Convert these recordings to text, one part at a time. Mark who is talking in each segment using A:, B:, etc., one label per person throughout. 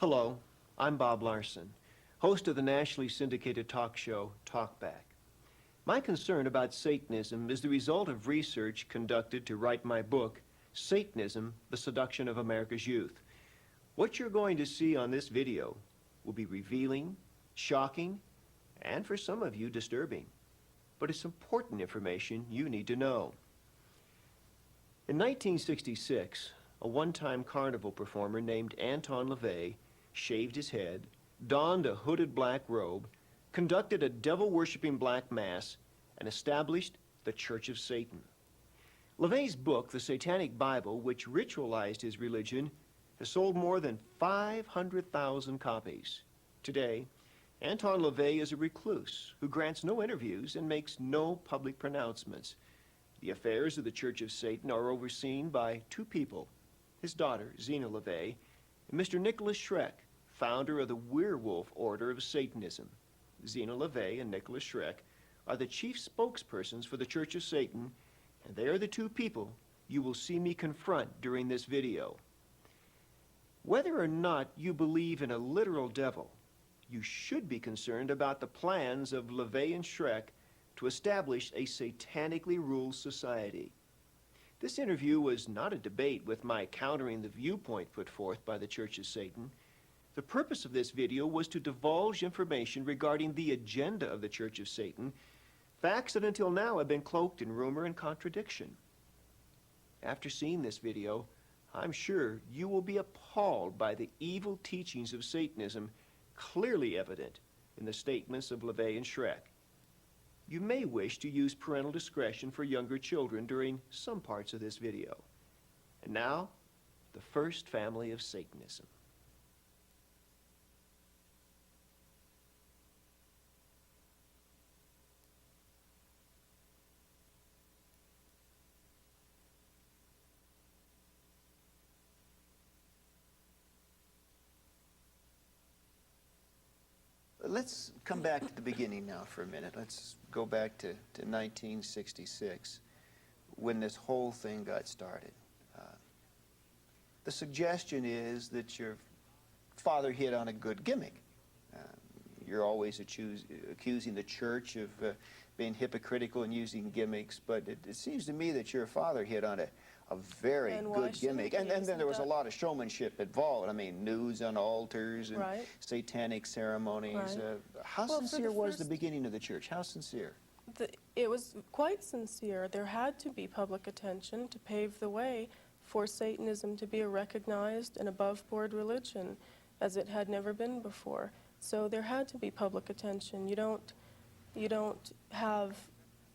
A: Hello, I'm Bob Larson, host of the nationally syndicated talk show Talkback. My concern about Satanism is the result of research conducted to write my book, Satanism, The Seduction of America's Youth. What you're going to see on this video will be revealing, shocking, and for some of you, disturbing. But it's important information you need to know. In 1966, a one-time carnival performer named Anton LaVey shaved his head, donned a hooded black robe, conducted a devil-worshipping black mass, and established the Church of Satan. LaVey's book, The Satanic Bible, which ritualized his religion, has sold more than 500,000 copies. Today, Anton LaVey is a recluse who grants no interviews and makes no public pronouncements. The affairs of the Church of Satan are overseen by two people, his daughter, Zena LaVey, and Mr. Nicholas Schreck, founder of the Werewolf Order of Satanism. Zena LaVey and Nicholas Schreck are the chief spokespersons for the Church of Satan, and they are the two people you will see me confront during this video. Whether or not you believe in a literal devil, you should be concerned about the plans of LaVey and Schreck to establish a satanically ruled society. This interview was not a debate with my countering the viewpoint put forth by the Church of Satan. The purpose of this video was to divulge information regarding the agenda of the Church of Satan, facts that until now have been cloaked in rumor and contradiction. After seeing this video, I'm sure you will be appalled by the evil teachings of Satanism clearly evident in the statements of LaVey and Schreck. You may wish to use parental discretion for younger children during some parts of this video. And now, the first family of Satanism.
B: Let's come back to the beginning now for a minute. Let's go back to 1966 when this whole thing got started. The suggestion is that your father hit on a good gimmick. You're always accusing the church of being hypocritical and using gimmicks, but it seems to me that your father hit on a very good gimmick. And then there was a lot of showmanship involved. I mean, nudes on altars and satanic ceremonies.
C: Right.
B: How sincere was the beginning of the church? How sincere?
C: It was quite sincere. There had to be public attention to pave the way for Satanism to be a recognized and above-board religion, as it had never been before. So there had to be public attention. You don't have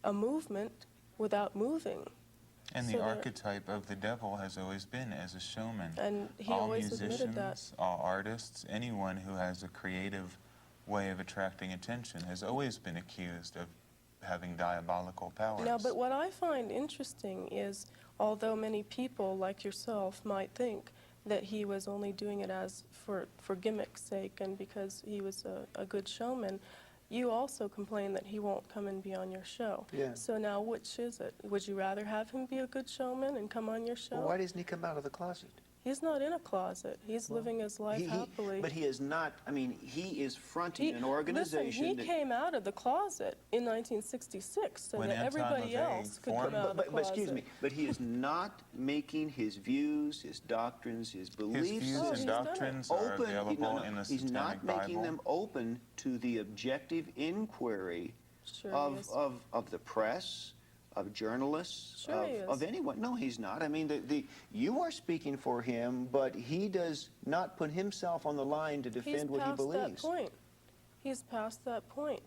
C: a movement without moving.
D: And the archetype of the devil has always been as a showman.
C: And he
D: all
C: always
D: musicians,
C: admitted that.
D: all artists, anyone who has a creative way of attracting attention has always been accused of having diabolical powers.
C: Now, but what I find interesting is, although many people like yourself might think that he was only doing it as for gimmick's sake and because he was a good showman, you also complain that he won't come and be on your show.
B: Yeah.
C: So now, which is it? Would you rather have him be a good showman and come on your show?
B: Well, why doesn't he come out of the closet?
C: He's not in a closet. He's living his life happily.
B: But he is not, I mean, he is fronting an organization.
C: Listen, he came out of the closet in 1966 so
D: When
C: that
D: Anton
C: everybody
D: LaVey
C: else could come
D: formed-
C: out of the closet.
B: But excuse me, but he is not making his views, his doctrines, his beliefs.
D: His views
C: he's
D: and
C: done it.
D: doctrines are
B: Open,
D: available in the
B: he's
D: Satanic
B: not
D: Bible.
B: making them open to the objective inquiry
C: Sure he is.
B: of the press, of journalists,
C: Sure he
B: of
C: is.
B: anyone. No, he's not. I mean, you are speaking for him, but he does not put himself on the line to defend what he believes.
C: He's past that point. He's past that point.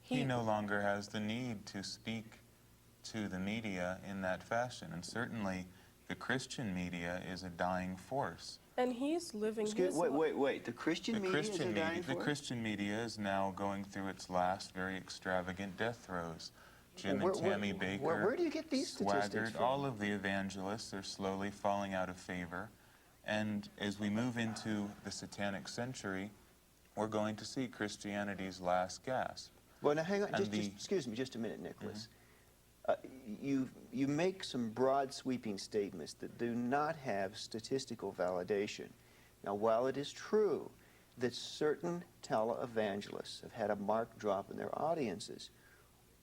D: He no longer has the need to speak to the media in that fashion, and certainly the Christian media is a dying force.
C: And he's living his life.
B: Wait. The Christian media is a dying
D: The
B: force?
D: Christian media is now going through its last very extravagant death throes. Jim and Tammy Baker,
B: where do you get these statistics
D: Swaggart,
B: from?
D: all of the evangelists are slowly falling out of favor. And as we move into the Satanic century, we're going to see Christianity's last gasp.
B: Well, now hang on.
D: And
B: Excuse me just a minute, Nicholas. You make some broad sweeping statements that do not have statistical validation. Now, while it is true that certain televangelists have had a marked drop in their audiences.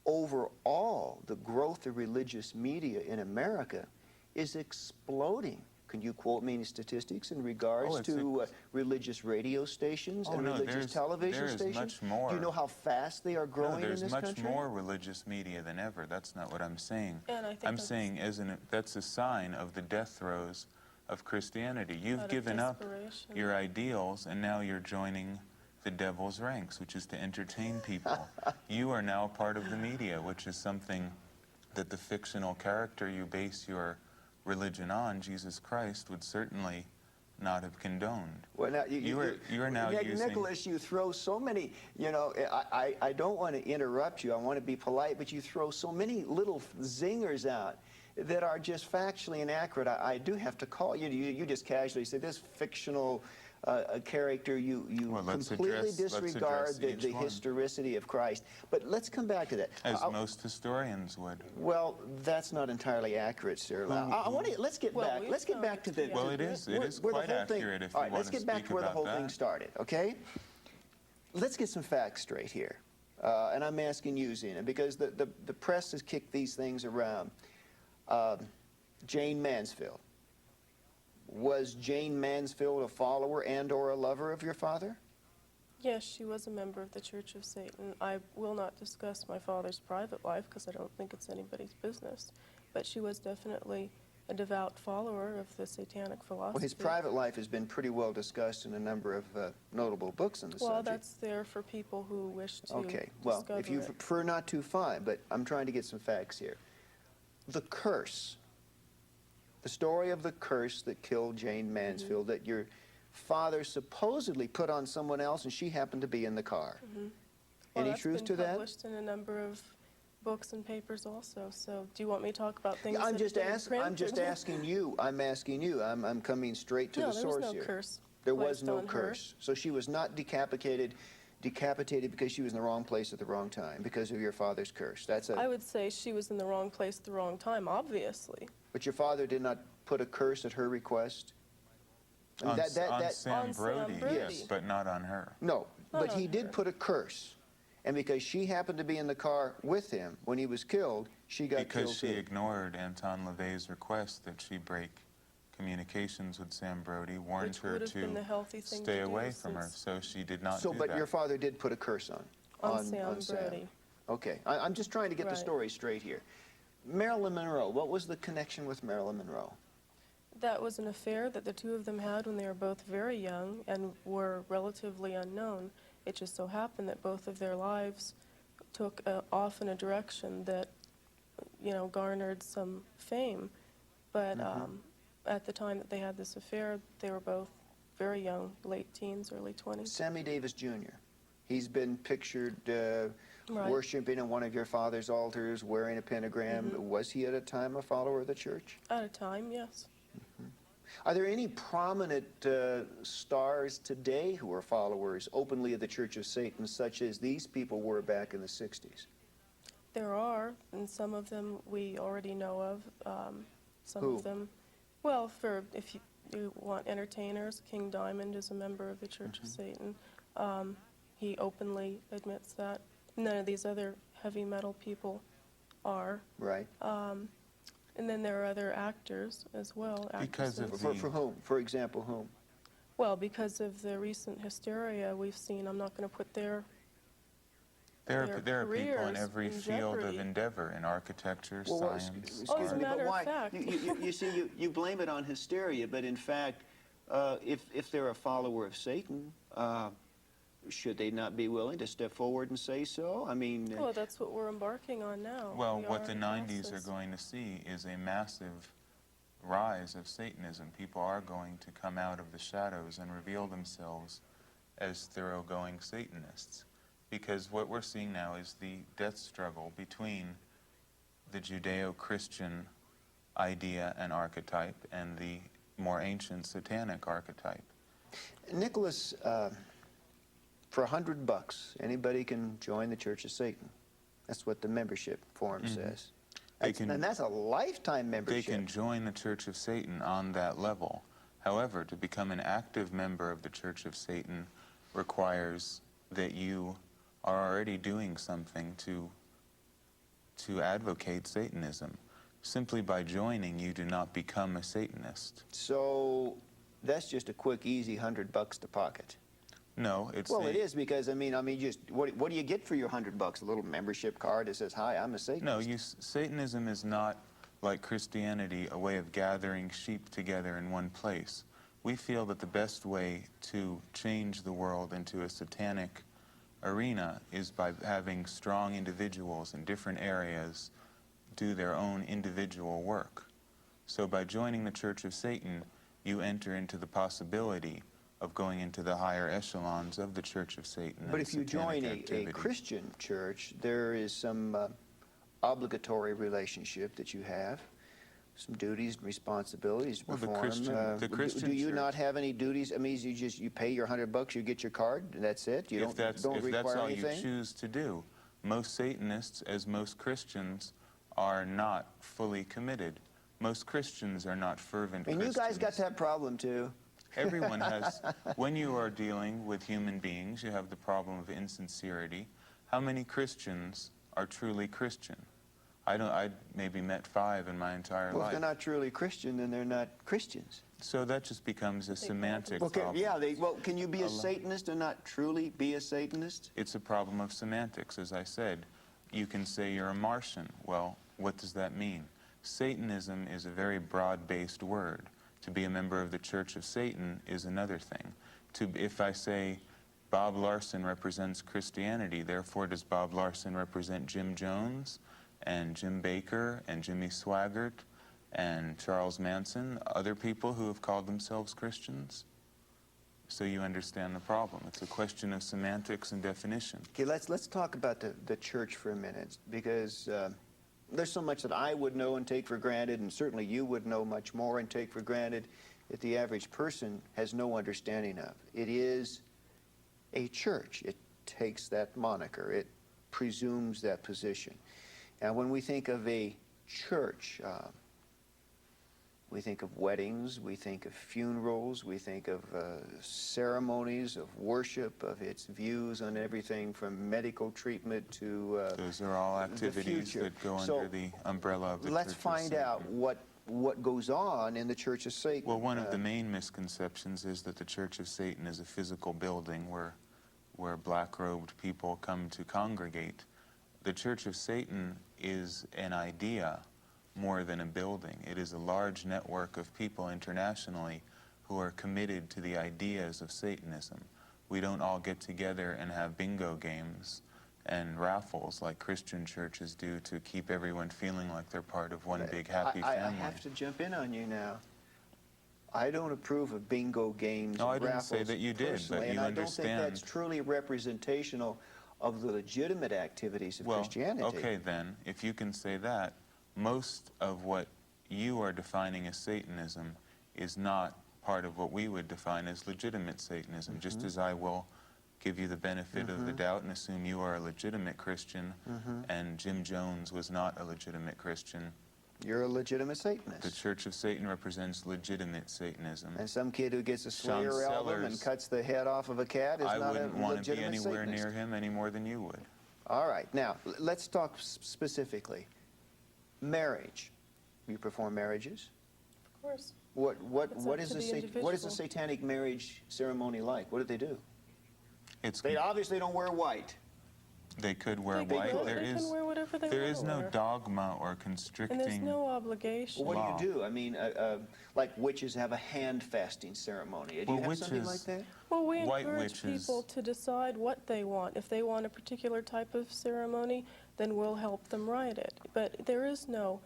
B: Overall, the growth of religious media in America is exploding. Can you quote me any statistics in regards to religious radio stations and religious television stations?
D: Much more.
B: Do you know how fast they are growing in this country?
D: There's much more religious media than ever. That's not what I'm saying.
C: And I think
D: I'm saying that's a sign of the death throes of Christianity. You've given up your ideals, and now you're joining the devil's ranks, which is to entertain people. You are now part of the media, which is something that the fictional character you base your religion on, Jesus Christ, would certainly not have condoned.
B: Well, now
D: you are now using...
B: Nicholas, you throw so many, you know, I don't want to interrupt you, I want to be polite, but you throw so many little zingers out that are just factually inaccurate. I do have to call you. You just casually say this fictional character, you completely disregard the historicity of Christ. But let's come back to that.
D: As most historians would.
B: Well, that's not entirely accurate, sir. Let's get back. Let's get back to the.
D: Well, it is quite accurate if you want to speak about that.
B: Let's get back to where the whole thing started. Okay. Let's get some facts straight here, and I'm asking you, Zena, because the press has kicked these things around. Jane Mansfield. Was Jane Mansfield a follower and or a lover of your father?
C: Yes, she was a member of the Church of Satan. I will not discuss my father's private life because I don't think it's anybody's business. But she was definitely a devout follower of the satanic philosophy.
B: Well, his private life has been pretty well discussed in a number of notable books on the subject.
C: Well, that's there for people who wish to
B: Okay, well, if you prefer not to, fine, but I'm trying to get some facts here. The curse, the story of the curse that killed Jane Mansfield, that your father supposedly put on someone else and she happened to be in the car. Any truth to that?
C: Well, that's been published in a number of books and papers also. So do you want me to talk about things
B: I'm just asking you. I'm asking you. I'm coming straight to the source here.
C: No, there was no curse.
B: There was no curse. So she was not decapitated because she was in the wrong place at the wrong time because of your father's curse.
C: I would say she was in the wrong place at the wrong time, obviously.
B: But your father did not put a curse at her request?
D: On Sam Brody, yes, but not on her.
B: No, but he did put a curse. And because she happened to be in the car with him when he was killed, she got killed too.
D: Because she ignored Anton LaVey's request that she break communications with Sam Brody, warned her to stay away from her, so she did not do that.
B: But your father did put a curse on
C: Sam Brody.
B: Okay, I'm just trying to get the story straight here. Marilyn Monroe, what was the connection with Marilyn Monroe?
C: That was an affair that the two of them had when they were both very young and were relatively unknown. It just so happened that both of their lives took off in a direction that, you know, garnered some fame. But at the time that they had this affair, they were both very young, late teens, early 20s.
B: Sammy Davis Jr. He's been pictured worshiping in one of your father's altars, wearing a pentagram. Was he at a time a follower of the church?
C: At a time, yes.
B: Are there any prominent stars today who are followers openly of the Church of Satan, such as these people were back in the 60s?
C: There are, and some of them we already know of. Some
B: Who?
C: of them, well, if you want entertainers, King Diamond is a member of the Church of Satan. He openly admits that. None of these other heavy metal people are.
B: Right.
C: And then there are other actors as well.
D: Because of
B: for whom? For example, whom?
C: Well, because of the recent hysteria we've seen, I'm not going to put their
D: There are people in every
C: in
D: field
C: jeopardy.
D: of endeavor, in architecture,
B: Well,
D: science,
B: excuse
C: as a
B: me,
C: matter
B: but
C: of
B: why?
C: fact.
B: You see, you blame it on hysteria, but in fact, if they're a follower of Satan, should they not be willing to step forward and say so? I mean...
C: Well, that's what we're embarking on now.
D: Well,
C: We
D: what
C: are
D: the
C: in
D: 90s are
C: process.
D: going to see is a massive rise of Satanism. People are going to come out of the shadows and reveal themselves as thoroughgoing Satanists. Because what we're seeing now is the death struggle between the Judeo-Christian idea and archetype and the more ancient satanic archetype.
B: Nicholas, for $100, anybody can join the Church of Satan. That's what the membership form says. And that's a lifetime membership.
D: They can join the Church of Satan on that level. However, to become an active member of the Church of Satan requires that you are already doing something to advocate Satanism. Simply by joining, you do not become a Satanist.
B: So that's just a quick, easy $100 to pocket.
D: No, it's
B: Well, it is because I mean, just what do you get for your $100? A little membership card that says, "Hi, I'm a Satanist."
D: No, Satanism is not like Christianity, a way of gathering sheep together in one place. We feel that the best way to change the world into a satanic arena is by having strong individuals in different areas do their own individual work. So by joining the Church of Satan, you enter into the possibility of going into the higher echelons of the Church of Satan.
B: But if you join a Christian church, there is some obligatory relationship that you have, some duties and responsibilities to perform.
D: The Christian
B: do you
D: church,
B: not have any duties? I mean, you pay your $100, you get your card, and that's it. You don't require anything.
D: If that's all you choose to do, most Satanists, as most Christians, are not fully committed. Most Christians are not fervent Christians.
B: And you guys got that problem too.
D: Everyone has. When you are dealing with human beings, you have the problem of insincerity. How many Christians are truly Christian? I maybe met 5 in my entire
B: Well,
D: life.
B: if they're not truly Christian, then they're not Christians.
D: So that just becomes a semantic problem.
B: Yeah, can you be a Satanist and not truly be a Satanist?
D: It's a problem of semantics, as I said. You can say you're a Martian. Well, what does that mean? Satanism is a very broad-based word. To be a member of the Church of Satan is another thing. If I say Bob Larson represents Christianity, therefore does Bob Larson represent Jim Jones and Jim Baker and Jimmy Swaggart and Charles Manson, other people who have called themselves Christians? So you understand the problem. It's a question of semantics and definition.
B: Okay, let's talk about the church for a minute, because there's so much that I would know and take for granted, and certainly you would know much more and take for granted, that the average person has no understanding of. It is a church. It takes that moniker. It presumes that position. And when we think of a church, we think of weddings, we think of funerals, we think of ceremonies of worship, of its views on everything from medical treatment to
D: those are all activities that go under the umbrella of the Church of Satan.
B: Let's find out what goes on in the Church of Satan.
D: Well, one of the main misconceptions is that the Church of Satan is a physical building where black-robed people come to congregate. The Church of Satan is an idea more than a building. It is a large network of people internationally who are committed to the ideas of Satanism. We don't all get together and have bingo games and raffles like Christian churches do to keep everyone feeling like they're part of one big happy family.
B: I have to jump in on you now. I don't approve of bingo games and
D: I didn't
B: raffles
D: say that you did, but you
B: and I
D: understand.
B: don't think that's truly representational of the legitimate activities of Christianity.
D: Okay then, if you can say that, most of what you are defining as Satanism is not part of what we would define as legitimate Satanism, just as I will give you the benefit of the doubt and assume you are a legitimate Christian and Jim Jones was not a legitimate Christian.
B: You're a legitimate Satanist.
D: The Church of Satan represents legitimate Satanism.
B: And some kid who gets a Slayer album and cuts the head off of a cat is not a legitimate Satanist.
D: I wouldn't want to be anywhere near him any more than you would.
B: All right. Now, let's talk specifically. Marriage. You perform marriages?
C: Of course.
B: What is the satanic marriage ceremony like? What do they do? They obviously don't wear white.
D: They could wear white.
C: They can wear whatever they
D: there
C: want
D: is
C: to
D: no
C: wear.
D: dogma or constricting.
C: And there's no obligation.
B: Well, what do you do? I mean, like witches have a hand fasting ceremony. Do you have something like that?
C: Well, we encourage people to decide what they want. If they want a particular type of ceremony, then we'll help them write it. But there is no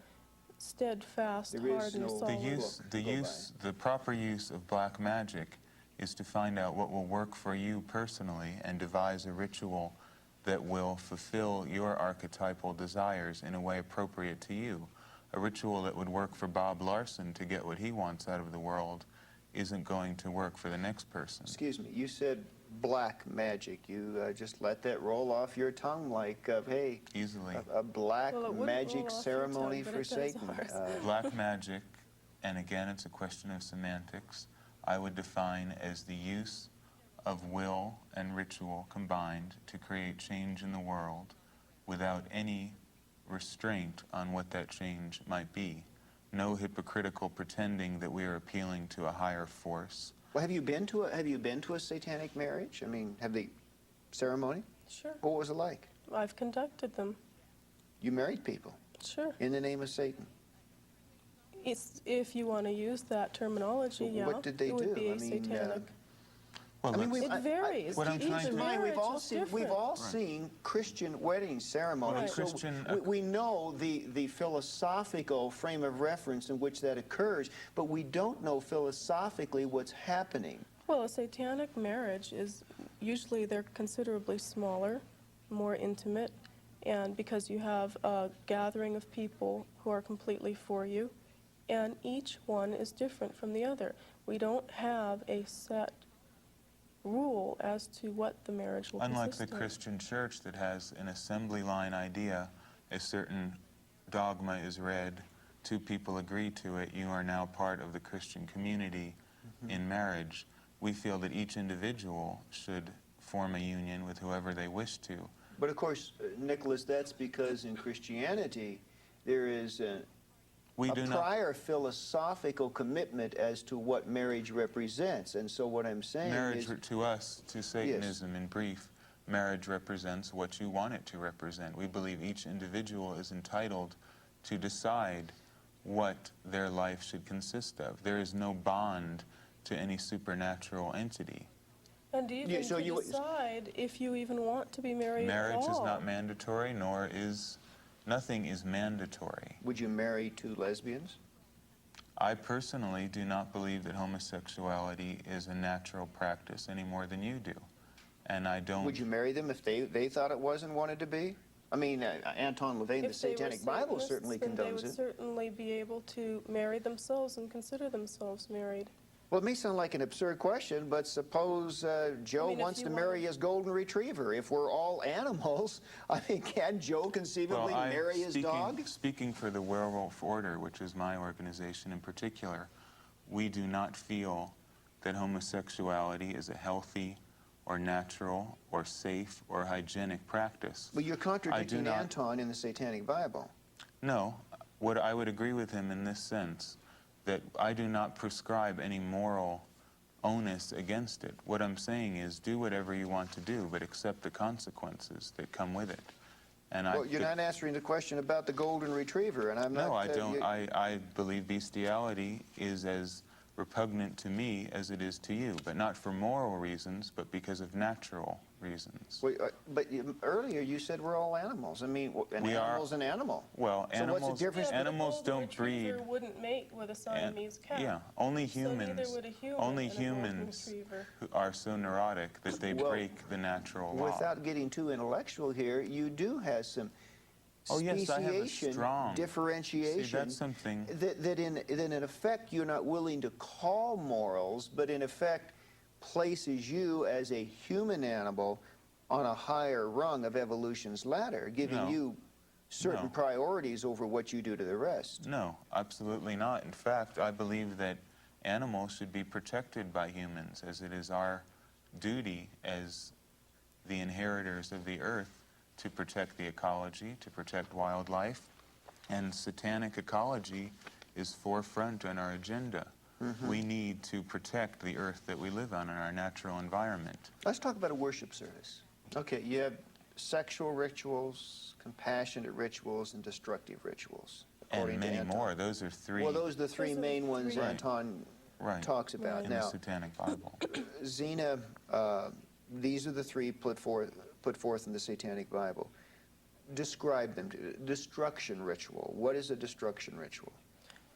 C: steadfast, hard and solid.
D: The proper use of black magic is to find out what will work for you personally and devise a ritual that will fulfill your archetypal desires in a way appropriate to you. A ritual that would work for Bob Larson to get what he wants out of the world isn't going to work for the next person.
B: Excuse me, you said black magic. You just let that roll off your tongue like, hey,
D: easily.
B: A black magic ceremony for Satan.
D: Black magic, and again it's a question of semantics, I would define as the use of will and ritual combined to create change in the world without any restraint on what that change might be. No hypocritical pretending that we are appealing to a higher force.
B: Well, have you been to a satanic marriage? I mean, have they ceremony?
C: Sure.
B: What was it like?
C: I've conducted them.
B: You married people
C: Sure.
B: in the name of Satan.
C: It's, if you want to use that terminology,
B: Well,
C: yeah,
B: what did they
C: it would
B: do?
C: be
B: I mean,
C: satanic.
D: Well,
B: I mean,
D: let's-
C: It varies.
D: What I'm
C: Each
D: trying to-
C: marriage
B: we've all
C: is
B: seen
C: different.
B: seen Christian wedding ceremonies.
C: Right.
B: So we know the philosophical frame of reference in which that occurs, but we don't know philosophically what's happening.
C: Well, a satanic marriage is usually they're considerably smaller, more intimate, and because you have a gathering of people who are completely for you, and each one is different from the other. We don't have a set rule as to what the marriage will
D: Unlike the
C: consist of.
D: Christian church that has an assembly line idea, a certain dogma is read, two people agree to it, you are now part of the Christian community in marriage. We feel that each individual should form a union with whoever they wish to.
B: But of course, Nicholas, that's because in Christianity there is a prior philosophical commitment as to what marriage represents. And so what I'm saying
D: Marriage
B: is...
D: to us, to Satanism in brief, marriage represents what you want it to represent. We believe each individual is entitled to decide what their life should consist of. There is no bond to any supernatural entity.
C: And even
B: so
C: to
B: you-
C: decide if you even want to be married
D: Marriage
C: at
D: is
C: all.
D: not mandatory, nor is nothing is mandatory.
B: Would you marry two lesbians?
D: I personally do not believe that homosexuality is a natural practice any more than you do. And I don't...
B: Would you marry them if they thought it was and wanted to be? I mean, Anton LaVey, the
C: If they were
B: Satanic Bible
C: Satanists,
B: certainly
C: then they
B: condones
C: would
B: it.
C: certainly be able to marry themselves and consider themselves married.
B: Well, it may sound like an absurd question, but suppose Joe
C: I mean, if
B: wants
C: you
B: to marry
C: wanted-
B: his golden retriever. If we're all animals, I mean, can Joe conceivably marry his dog?
D: Speaking for the Werewolf Order, which is my organization in particular, we do not feel that homosexuality is a healthy or natural or safe or hygienic practice.
B: But you're contradicting
D: not-
B: Anton in the Satanic Bible.
D: No, what I would agree with him in this sense, that I do not prescribe any moral onus against it. What I'm saying is do whatever you want to do, but accept the consequences that come with it. And
B: Well, you're not answering the question about the golden retriever, and I'm not...
D: No, I don't. I believe bestiality is as repugnant to me as it is to you, but not for moral reasons, but because of natural reasons.
B: Wait, but earlier you said we're all animals. I mean, an animal's an animal.
D: Well,
B: So
D: animals,
B: what's the difference?
C: Yeah, but a
D: animals
C: golden
D: don't breed.
C: retriever wouldn't mate with a Siamese cat.
D: Yeah, only
C: So neither
D: humans,
C: would a human
D: only
C: and a golden
D: humans
C: retriever.
D: who are so neurotic that they
B: Well,
D: break the natural law.
B: Without getting too intellectual here, you do have some
D: Oh, yes, I have a
B: speciation,
D: strong
B: differentiation,
D: See, that's something.
B: that in effect you're not willing to call morals, but in effect places you as a human animal on a higher rung of evolution's ladder, giving
D: No.
B: you certain
D: No.
B: priorities over what you do to the rest.
D: No, absolutely not. In fact, I believe that animals should be protected by humans, as it is our duty as the inheritors of the earth to protect the ecology, to protect wildlife. And satanic ecology is forefront on our agenda. We need to protect the earth that we live on and our natural environment.
B: Let's talk about a worship service. Okay, you have sexual rituals, compassionate rituals, and destructive rituals.
D: And
B: according to
D: many
B: Anton.
D: more. Those are three
B: Well, those are the three
C: Those are
B: main ones
C: three.
B: Anton talks about.
D: in the
B: Now,
D: Satanic Bible.
B: Zena, these are the three put forth in the Satanic Bible. Describe them. Destruction ritual. What is a destruction ritual?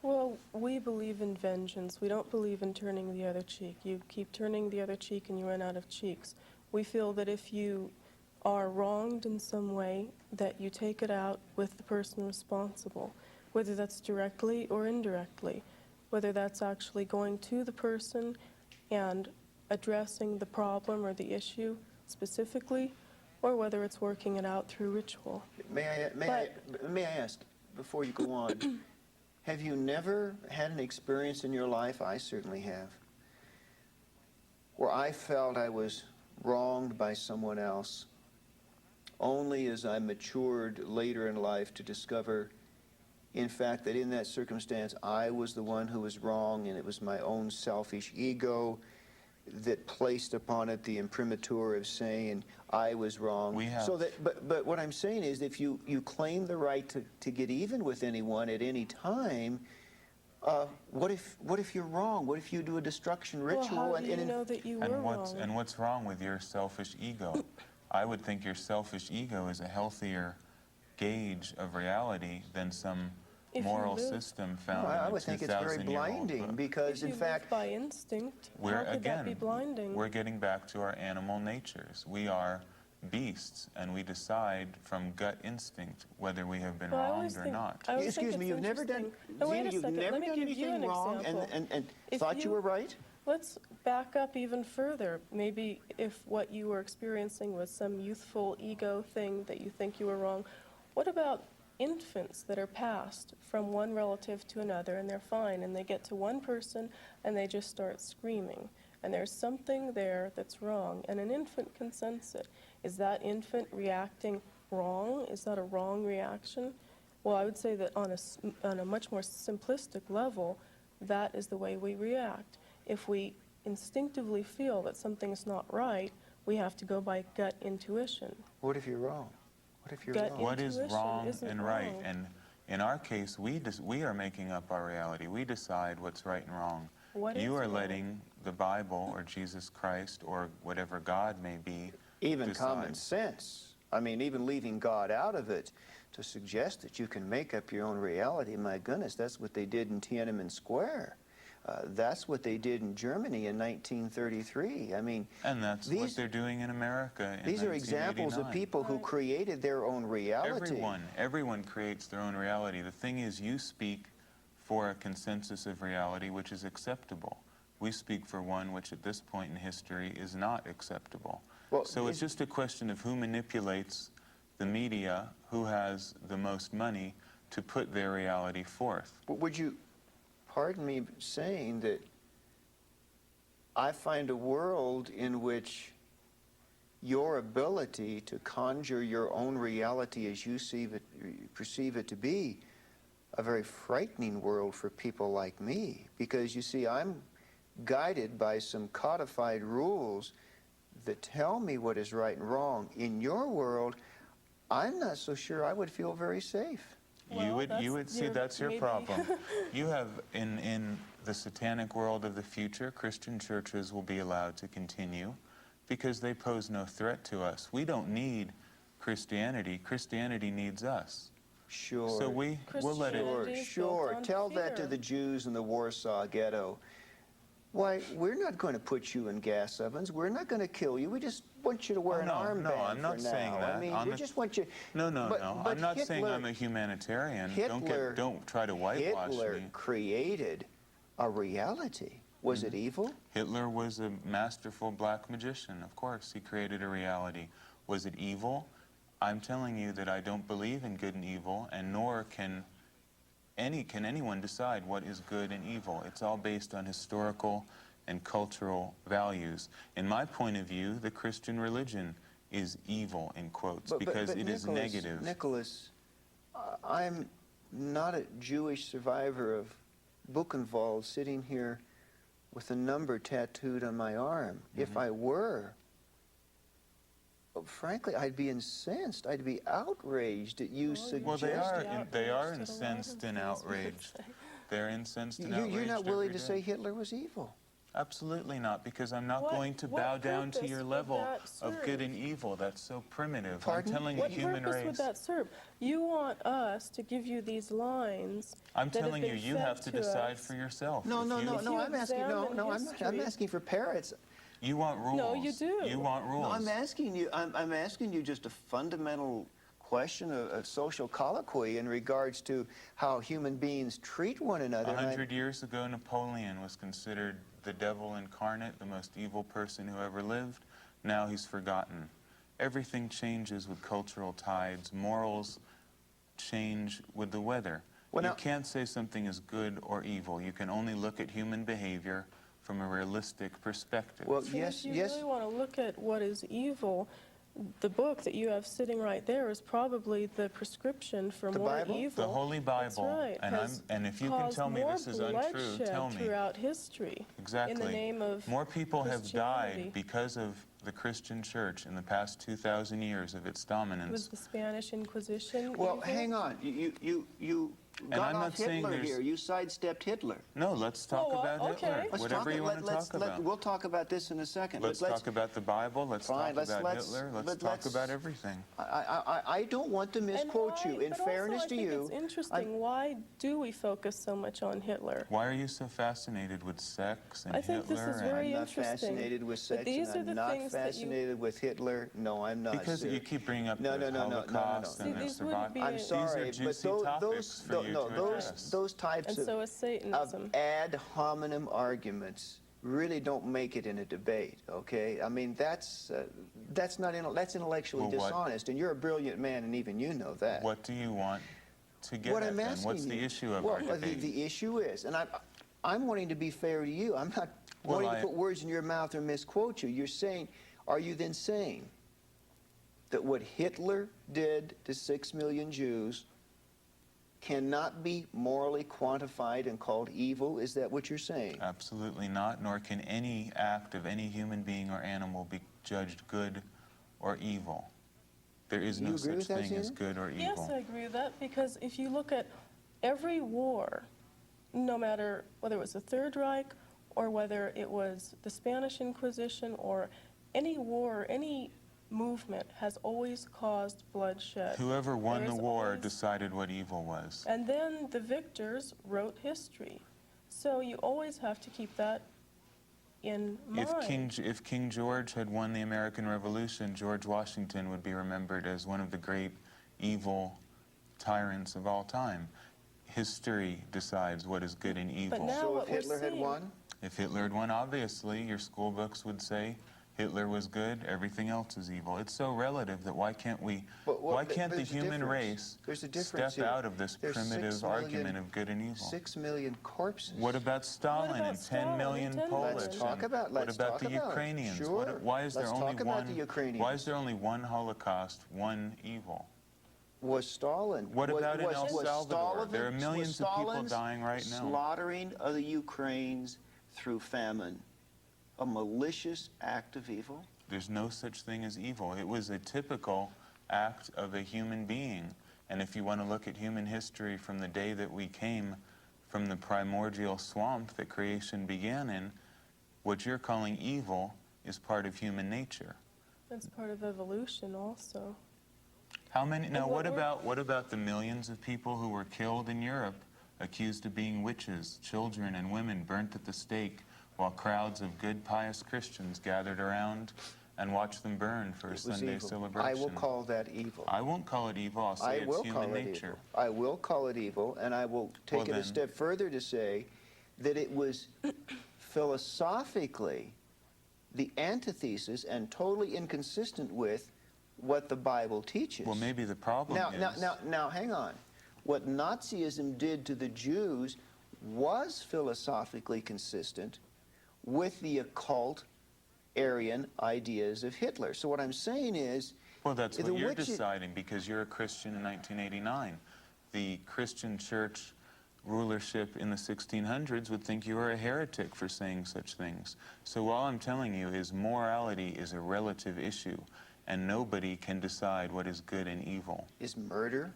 C: Well, we believe in vengeance. We don't believe in turning the other cheek. You keep turning the other cheek and you run out of cheeks. We feel that if you are wronged in some way, that you take it out with the person responsible, whether that's directly or indirectly, whether that's actually going to the person and addressing the problem or the issue specifically, or whether it's working it out through ritual.
B: May I ask, before you go on, have you never had an experience in your life, I certainly have, where I felt I was wronged by someone else, only as I matured later in life to discover, in fact, that in that circumstance I was the one who was wrong, and it was my own selfish ego that placed upon it the imprimatur of saying I was wrong. So that, but what I'm saying is, if you claim the right to get even with anyone at any time, what if you're wrong? What if you do a destruction ritual?
C: Well, how do you know that you were wrong?
D: And what's wrong with your selfish ego? I would think your selfish ego is a healthier gauge of reality than some moral system found
B: I
D: in
B: would think it's very blinding, because in fact,
C: by instinct, how could that be blinding?
D: We're getting back to our animal natures. We are beasts, and we decide from gut instinct whether we have been wronged or not.
B: Excuse me, you've never done, Zena, you've never done anything wrong and thought you were right?
C: Let's back up even further. Maybe if what you were experiencing was some youthful ego thing that you think you were wrong, what about infants that are passed from one relative to another, and they're fine, and they get to one person and they just start screaming, and there's something there that's wrong, and an infant can sense it. Is that infant reacting wrong? Is that a wrong reaction? Well, I would say that on a much more simplistic level, that is the way we react. If we instinctively feel that something's not right, we have to go by gut intuition.
B: What if you're wrong? What if you're wrong?
D: What is wrong and right? And in our case, we are making up our reality. We decide what's right and wrong. You are letting the Bible or Jesus Christ or whatever God may be
B: even
D: decide.
B: Common sense. I mean, even leaving God out of it, to suggest that you can make up your own reality, my goodness, that's what they did in Tiananmen Square. That's what they did in Germany in 1933. I mean,
D: and that's what they're doing in America in
B: These are examples of people who created their own reality.
D: Everyone creates their own reality. The thing is, you speak for a consensus of reality which is acceptable. We speak for one which at this point in history is not acceptable. Well, so it's just a question of who manipulates the media, who has the most money to put their reality forth.
B: Would you pardon me saying that I find a world in which your ability to conjure your own reality as you perceive it to be a very frightening world for people like me, because you see, I'm guided by some codified rules that tell me what is right and wrong. In your world, I'm not so sure I would feel very safe.
C: Well,
D: you would see that's your problem. You have, in the satanic world of the future, Christian churches will be allowed to continue because they pose no threat to us. We don't need Christianity. Christianity needs us.
B: Sure.
D: So we'll let it.
B: Sure. Tell that to the Jews in the Warsaw Ghetto. Why, we're not going to put you in gas ovens. We're not going to kill you. We just want you to wear an armband.
D: No, I'm not saying that.
B: I mean, we just want you.
D: No. I'm not saying I'm a humanitarian. Don't try to whitewash me.
B: Hitler created a reality. Was it evil?
D: Hitler was a masterful black magician. Of course, he created a reality. Was it evil? I'm telling you that I don't believe in good and evil, and nor can anyone decide what is good and evil. It's all based on historical and cultural values. In my point of view, the Christian religion is evil, in quotes, because it is negative.
B: Nicholas, I'm not a Jewish survivor of Buchenwald sitting here with a number tattooed on my arm. If I were, frankly, I'd be incensed. I'd be outraged at you suggesting.
D: Well, they are incensed and outraged. They're incensed and outraged.
B: You're not willing to say Hitler was evil?
D: Absolutely not, because I'm not going to bow down to your level of good and evil. That's so primitive.
B: Pardon?
D: I'm telling the human race.
C: What purpose would that serve? You want us to give you these lines.
D: I'm telling you, you have to decide for yourself.
B: No. I'm asking for parrots.
D: You want rules.
C: No, you do.
D: You want rules.
B: No, I'm asking you just a fundamental question of social colloquy in regards to how human beings treat one another.
D: 100 years ago, Napoleon was considered the devil incarnate, the most evil person who ever lived. Now he's forgotten. Everything changes with cultural tides. Morals change with the weather. You can't say something is good or evil. You can only look at human behavior, from a realistic perspective.
B: Well,
C: So
B: yes,
C: if you
B: yes.
C: really want to look at what is evil, the book that you have sitting right there is probably the prescription for
B: The
C: more
B: Bible?
C: evil.
D: The Holy
C: That's
D: Bible,
C: right,
D: and if you can
C: caused
D: tell me
C: more
D: this is untrue,
C: bloodshed
D: tell me.
C: throughout history.
D: Exactly.
C: In the name of
D: more people have
C: Christianity.
D: died because of the Christian church in the past 2,000 years of its
C: Was
D: dominance.
C: the Spanish Inquisition
B: Well,
C: evil?
B: hang on. You got
D: I'm
B: off
D: not saying
B: Hitler
D: there's-
B: here. You sidestepped Hitler.
D: No, let's talk
C: Oh,
D: about
C: okay.
D: Hitler.
C: Let's
D: Whatever you want to talk about.
B: We'll talk about this in a second.
D: Let's talk about the Bible. Let's
B: Fine,
D: talk about
B: let's-
D: Hitler. Let's
B: but
D: talk
B: let's-
D: about everything.
B: I don't want to
C: And
B: misquote you.
C: why-
B: In
C: but
B: fairness
C: also,
B: to you,
C: I think it's interesting. Why do we focus so much on Hitler?
D: Why are you so fascinated with sex and
C: I think
D: Hitler?
C: this is
D: and-
C: very
B: I'm not
C: interesting.
B: fascinated with
C: But
B: sex,
C: these
B: and
C: are
B: I'm
C: the
B: not
C: things that you-
B: fascinated with Hitler. No, I'm not.
D: Because
B: sir.
D: you keep bringing up
B: No,
D: the
B: no, no, no, no, no, no.
D: Holocaust
C: See,
D: and
C: these
D: the
C: wouldn't be
B: I'm
C: a-
B: sorry,
D: These are juicy
B: but
D: topics for you to address.
B: those types
C: And so is
B: of
C: Satanism.
B: ad hominem arguments really don't make it in a debate. Okay, I mean that's that's intellectually
D: Well, what-
B: dishonest, and you're a brilliant man, and even you know that.
D: What do you want to get
B: What
D: at
B: I'm
D: then?
B: asking
D: What's the
B: you-
D: issue of
B: well,
D: our debate?
B: the issue is, and I'm wanting to be fair to you. I'm not
D: Well,
B: wanting to put words in your mouth or misquote you. You're saying, are you then saying that what Hitler did to 6 million Jews cannot be morally quantified and called evil? Is that what you're saying?
D: Absolutely not, nor can any act of any human being or animal be judged good or evil. There is
B: You
D: no
B: agree
D: such
B: with that,
D: thing as
B: Zena?
D: good or
C: Yes,
D: evil.
C: I agree with that, because if you look at every war, no matter whether it was the Third Reich or whether it was the Spanish Inquisition or any war, any movement has always caused bloodshed.
D: Whoever won
C: There
D: the
C: is
D: war
C: always-
D: decided what evil was.
C: And then the victors wrote history. So you always have to keep that in mind.
D: If King George had won the American Revolution, George Washington would be remembered as one of the great evil tyrants of all time. History decides what is good and evil.
C: Now
B: So
C: what
B: if
C: we're
B: Hitler had
C: seeing-
B: won,
D: If Hitler had won, obviously, your school books would say Hitler was good, everything else is evil. It's so relative that why can't we,
B: But what-
D: why can't the
B: there's a
D: human
B: difference.
D: race
B: There's a difference
D: step
B: here.
D: out of this
B: There's 6
D: primitive
B: million
D: argument of good and evil?
B: 6 million corpses.
D: What about Stalin
C: about
D: and 10
C: Stalin
D: million
C: and 10
D: Polish?
C: million?
B: Let's talk about-
D: What
B: let's
D: about
B: talk
D: the
B: about it.
D: Ukrainians?
B: Sure.
D: Why is there
B: Let's
D: only
B: talk about
D: one?
B: the Ukrainians.
D: Why is there only one Holocaust, one evil?
B: Was Stalin?
D: What about in El
B: was
D: Salvador? There are
B: was
D: millions of people
B: Stalin's
D: dying right now.
B: Slaughtering of the Ukrainians through famine a malicious act of evil?
D: There's no such thing as evil. It was a typical act of a human being. And if you want to look at human history from the day that we came from the primordial swamp that creation began in, what you're calling evil is part of human nature.
C: That's part of evolution also.
D: How many? Now,
C: what
D: what about the millions of people who were killed in Europe, accused of being witches, children and women burnt at the stake, while crowds of good, pious Christians gathered around and watched them burn for a
B: It was
D: Sunday
B: evil.
D: celebration?
B: I will call that evil.
D: I won't call it evil. I'll say
B: I
D: it's
B: will
D: human
B: call it
D: nature.
B: evil. I will call it evil, and I will take
D: Well,
B: it a
D: then-
B: step further to say that it was philosophically the antithesis and totally inconsistent with what the Bible teaches.
D: Well, maybe the problem is...
B: Now, hang on. What Nazism did to the Jews was philosophically consistent with the occult Aryan ideas of Hitler. So what I'm saying is...
D: Well, that's
B: the
D: what you're
B: witches-
D: deciding because you're a Christian in 1989. The Christian church rulership in the 1600s would think you were a heretic for saying such things. So all I'm telling you is morality is a relative issue, and nobody can decide what is good and evil.
B: Is murder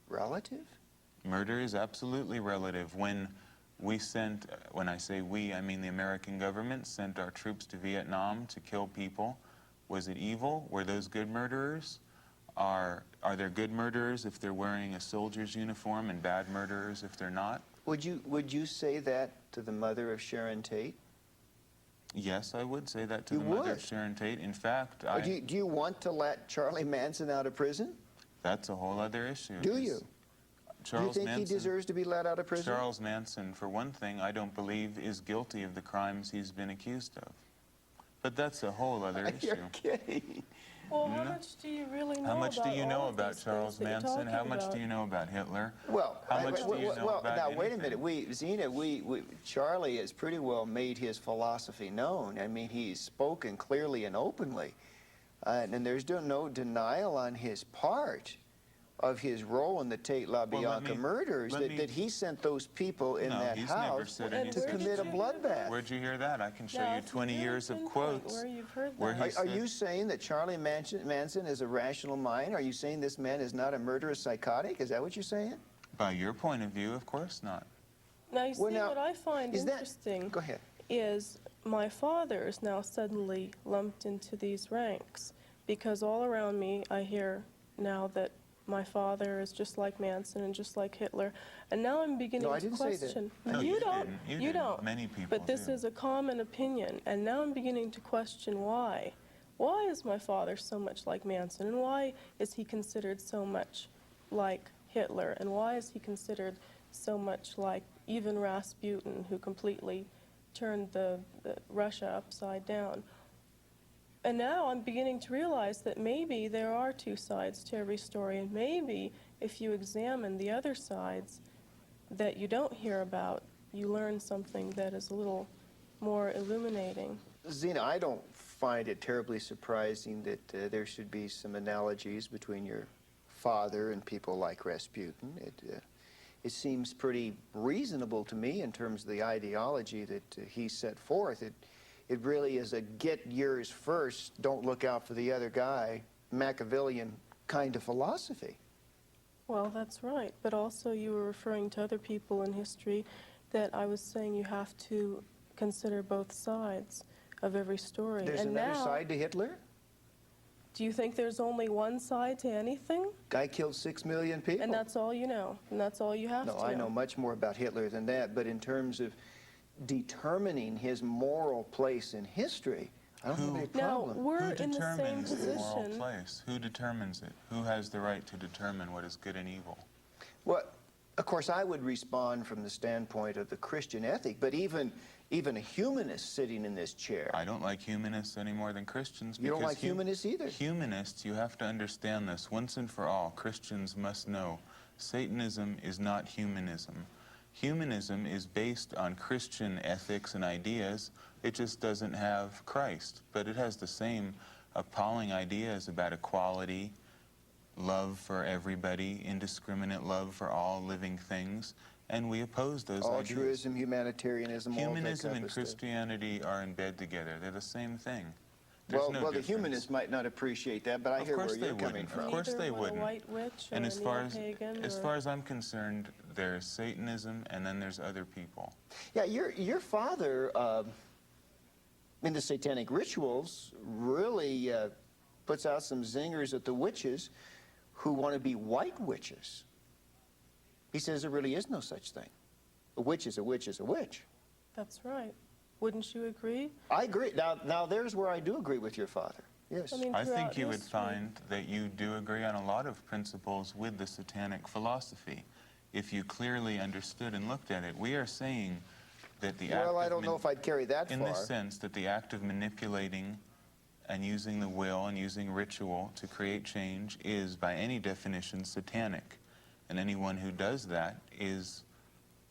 B: relative?
D: Murder is absolutely relative. When we sent, when I say we, I mean the American government sent our troops to Vietnam to kill people. Was it evil? Were those good murderers? Are there good murderers if they're wearing a soldier's uniform and bad murderers if they're not?
B: Would you say that to the mother of Sharon Tate?
D: Yes, I would say that to
B: You
D: the mother
B: would?
D: of Sharon Tate. In fact,
B: Or do you want to let Charlie Manson out of prison?
D: that's a whole other issue.
B: Do
D: 'cause
B: you? Do you
D: Charles
B: think
D: Manson,
B: he deserves to be let out of prison?
D: Charles Manson, for one thing, I don't believe is guilty of the crimes he's been accused of. But that's a whole other issue.
B: You're kidding.
C: Well, how much do you really know
D: How much do you
C: all
D: know
C: of
D: about
C: these
D: Charles
C: things that you're
D: Manson? How
C: talking
D: much
C: about?
D: do you know about Hitler?
B: Well,
D: How much do you know about
B: now, wait a
D: anything?
B: minute. Zena, Charlie has pretty well made his philosophy known. I mean, he's spoken clearly and openly. And there's no denial on his part of his role in the Tate LaBianca murders, that he sent those people in that
D: he's never
B: house
D: said
B: to
D: anything.
B: commit a bloodbath.
D: Where'd you hear that? I can show
C: Now,
D: you
C: if
D: 20
C: really
D: years of
C: pinpoint
D: quotes.
C: where you've heard
D: where
C: that.
D: he
B: Are
D: said-
B: you saying that Charlie Manson is a rational mind? Are you saying this man is not a murderous psychotic? Is that what you're saying?
D: By your point of view, of course not.
C: Now, you see,
B: Well, now,
C: what I find
B: is that-
C: interesting
B: Go ahead.
C: is my father is now suddenly lumped into these ranks, because all around me I hear now that my father is just like Manson and just like Hitler, and now I'm beginning
B: No, I
C: to
B: didn't say that.
C: question.
D: No,
C: you
D: you
C: don't.
D: didn't. You
C: You
D: didn't.
C: don't.
D: Many people
C: But this
D: do.
C: is a common opinion, and now I'm beginning to question why. Why is my father so much like Manson, and why is he considered so much like Hitler, and why is he considered so much like even Rasputin, who completely turned the Russia upside down? And now I'm beginning to realize that maybe there are two sides to every story, and maybe if you examine the other sides that you don't hear about, you learn something that is a little more illuminating.
B: Zena, I don't find it terribly surprising that there should be some analogies between your father and people like Rasputin. It seems pretty reasonable to me in terms of the ideology that he set forth. It really is a get yours first, don't look out for the other guy, Machiavellian kind of philosophy.
C: Well, that's right. But also you were referring to other people in history that I was saying you have to consider both sides of every story.
B: There's
C: and
B: another
C: now,
B: side to Hitler?
C: do you think there's only one side to anything?
B: Guy killed 6 million people.
C: And that's all you know, and that's all you have
B: No,
C: to
B: I know much more about Hitler than that, but in terms of determining his moral place in history, I don't have any
C: Now,
B: problem.
C: we're
D: Who
C: in the same
D: determines the moral
C: position.
D: place? Who determines it? Who has the right to determine what is good and evil?
B: Well, of course, I would respond from the standpoint of the Christian ethic, but even a humanist sitting in this chair.
D: I don't like humanists any more than Christians.
B: You don't
D: because
B: like humanists either?
D: Humanists, you have to understand this. Once and for all, Christians must know Satanism is not humanism. Humanism is based on Christian ethics and ideas. It just doesn't have Christ, but it has the same appalling ideas about equality, love for everybody, indiscriminate love for all living things, and we oppose those ideas.
B: Altruism, humanitarianism, all that
D: Humanism
B: type
D: and
B: of stuff.
D: Christianity are in bed together. They're the same thing. There's
B: Well,
D: no
B: the
D: difference.
B: humanists might not appreciate that, but I
D: Of
B: hear where
D: course they
B: you're coming
D: wouldn't.
B: from.
D: Of course
C: Neither
D: they
C: would
D: wouldn't.
C: a white witch or
D: And
C: a
D: as far
C: neo-pagan
D: as I'm concerned, there's Satanism and then there's other people.
B: Yeah, your father in the satanic rituals really puts out some zingers at the witches who want to be white witches. He says there really is no such thing. A witch is a witch is a witch.
C: That's right. Wouldn't you agree?
B: I agree. Now there's where I do agree with your father. Yes.
C: I mean,
D: I think
C: throughout
D: you would
C: history-
D: find that you do agree on a lot of principles with the satanic philosophy. If you clearly understood and looked at it, we are saying that the act
B: well, I
D: of
B: don't know if I'd carry that
D: in
B: far.
D: the sense that the act of manipulating and using the will and using ritual to create change is, by any definition, satanic. And anyone who does that is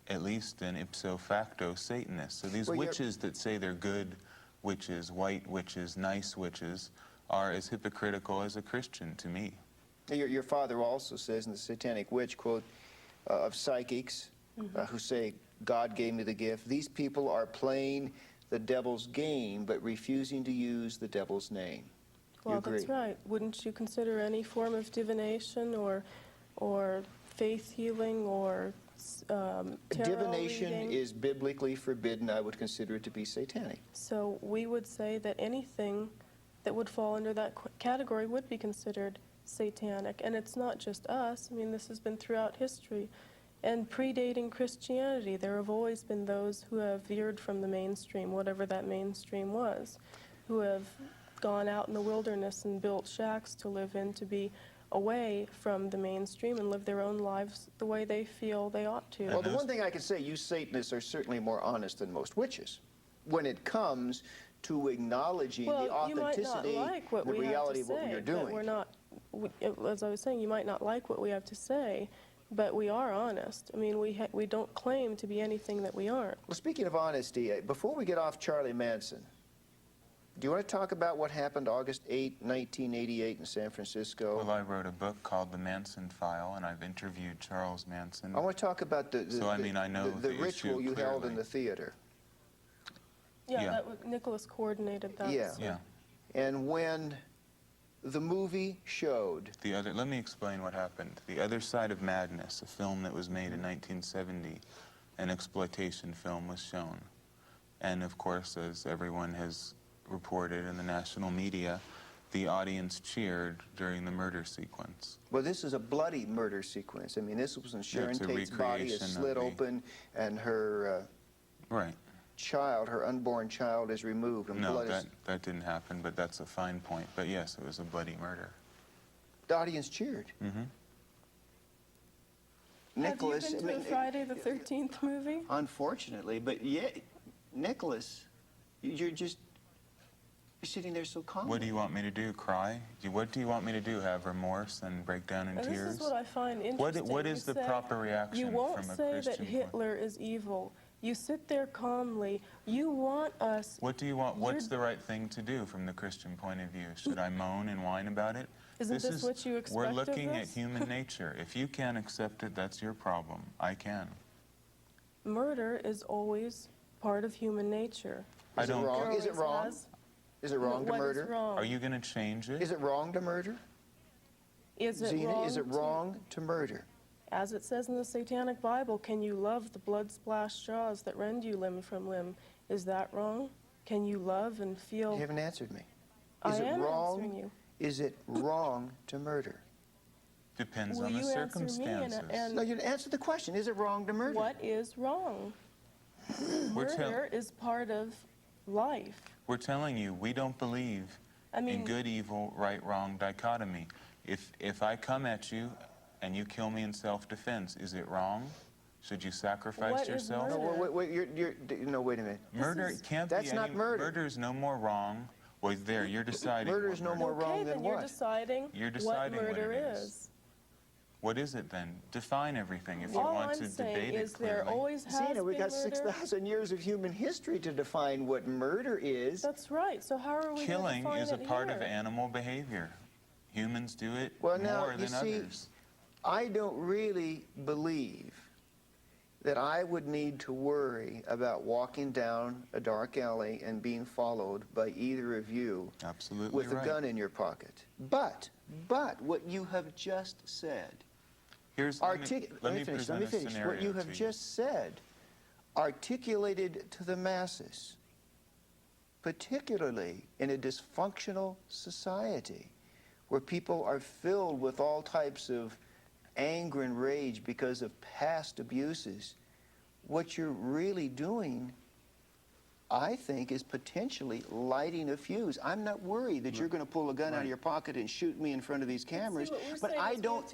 D: at least an ipso facto Satanist. So these
B: Well,
D: witches that say they're good witches, white witches, nice witches, are as hypocritical as a Christian to me.
B: Your father also says in the Satanic Witch, quote, of psychics who say, God gave me the gift. These people are playing the devil's game, but refusing to use the devil's name. You
C: Well,
B: agree?
C: that's right. Wouldn't you consider any form of divination or faith healing or tarot
B: Divination
C: reading?
B: is biblically forbidden. I would consider it to be satanic.
C: So we would say that anything that would fall under that category would be considered satanic. And it's not just us. I mean, this has been throughout history. And predating Christianity, there have always been those who have veered from the mainstream, whatever that mainstream was, who have gone out in the wilderness and built shacks to live in, to be away from the mainstream and live their own lives the way they feel they ought to.
B: Well, the one thing I can say, you Satanists are certainly more honest than most witches when it comes to acknowledging the
C: Well, you might
B: authenticity,
C: not like what
B: the
C: we
B: reality
C: have to
B: of what
C: say,
B: you're
C: but
B: doing.
C: we're not, as I was saying, you might not like what we have to say, but we are honest. I mean, we don't claim to be anything that we aren't.
B: Well, speaking of honesty, before we get off Charlie Manson, do you want to talk about what happened August 8, 1988 in San Francisco?
D: Well, I wrote a book called The Manson File, and I've interviewed Charles Manson.
B: I want to talk about the ritual you held in the theater.
C: Yeah, Nicholas coordinated that.
B: Yeah.
C: So.
D: Yeah.
B: And when the movie showed...
D: Let me explain what happened. The Other Side of Madness, a film that was made in 1970, an exploitation film, was shown. And of course, as everyone has reported in the national media, the audience cheered during the murder sequence.
B: Well, this is a bloody murder sequence. I mean, this was when Sharon Tate's body is slit open and her
D: right.
B: child, her unborn child, is removed. And
D: No,
B: blood
D: that didn't happen, but that's a fine point. But yes, it was a bloody murder.
B: The audience cheered.
D: Mm-hmm.
B: Nicholas,
C: have you been to a Friday the 13th movie?
B: Unfortunately, but yet, Nicholas, you're sitting there so calmly.
D: What do you want me to do? Cry? What do you want me to do? Have remorse and break down in tears?
C: This is what I find interesting.
D: What is the proper reaction
C: from a Christian? You won't say that
D: point?
C: Hitler is evil. You sit there calmly. You want us...
D: What do you want? What's the right thing to do from the Christian point of view? Should I moan and whine about it?
C: Isn't this what you expect
D: We're
C: of
D: looking at
C: us?
D: human nature. If you can't accept it, that's your problem. I can.
C: Murder is always part of human nature.
B: Is it wrong? Is it wrong? Is it wrong to murder?
C: What is wrong?
D: Are you going to change it?
B: Is it wrong to murder?
C: Is it
B: Zena,
C: wrong
B: is it wrong to murder?
C: As it says in the Satanic Bible, can you love the blood-splashed jaws that rend you limb from limb? Is that wrong? Can you love and feel...
B: You haven't answered me.
C: I am answering you.
B: Is it wrong to murder?
D: Depends
C: Will
D: on the
C: you answer me
D: circumstances.
C: and
B: No, you answer the question. Is it wrong to murder?
C: what is wrong? Murder is part of life.
D: We're telling you, we don't believe in good, evil, right, wrong dichotomy. If I come at you and you kill me in self-defense, is it wrong? Should you sacrifice
C: What is
D: yourself?
C: murder?
B: No, wait a minute.
D: Murder can't be
B: That's not murder.
D: Murder is no more wrong. Well, there, you're deciding.
B: Murder is no more wrong than
C: then you're
B: what?
C: deciding
D: deciding
C: what murder
D: what it
C: is.
D: What is it then? Define everything if you
C: All
D: want
C: I'm
D: to
C: saying
D: debate
C: is
D: it
C: there
D: clearly.
C: always has
B: Zena, we
C: been
B: got
C: murder.
B: 6,000 years of human history to define what murder is.
C: That's right. So how are we
D: Killing
C: going to
D: is
C: define
D: a
C: it
D: part
C: here?
D: of animal behavior. Humans do it
B: Well, now,
D: more
B: you
D: than
B: see,
D: others.
B: I don't really believe that I would need to worry about walking down a dark alley and being followed by either of you
D: Absolutely
B: with
D: right.
B: a gun in your pocket. But what you have just said,
D: Let me
B: finish.
D: present a scenario
B: What you have
D: to
B: just said, articulated to the masses, particularly in a dysfunctional society where people are filled with all types of anger and rage because of past abuses, what you're really doing, I think, is potentially lighting a fuse. I'm not worried that you're going to pull a gun out of your pocket and shoot me in front of these cameras, but I don't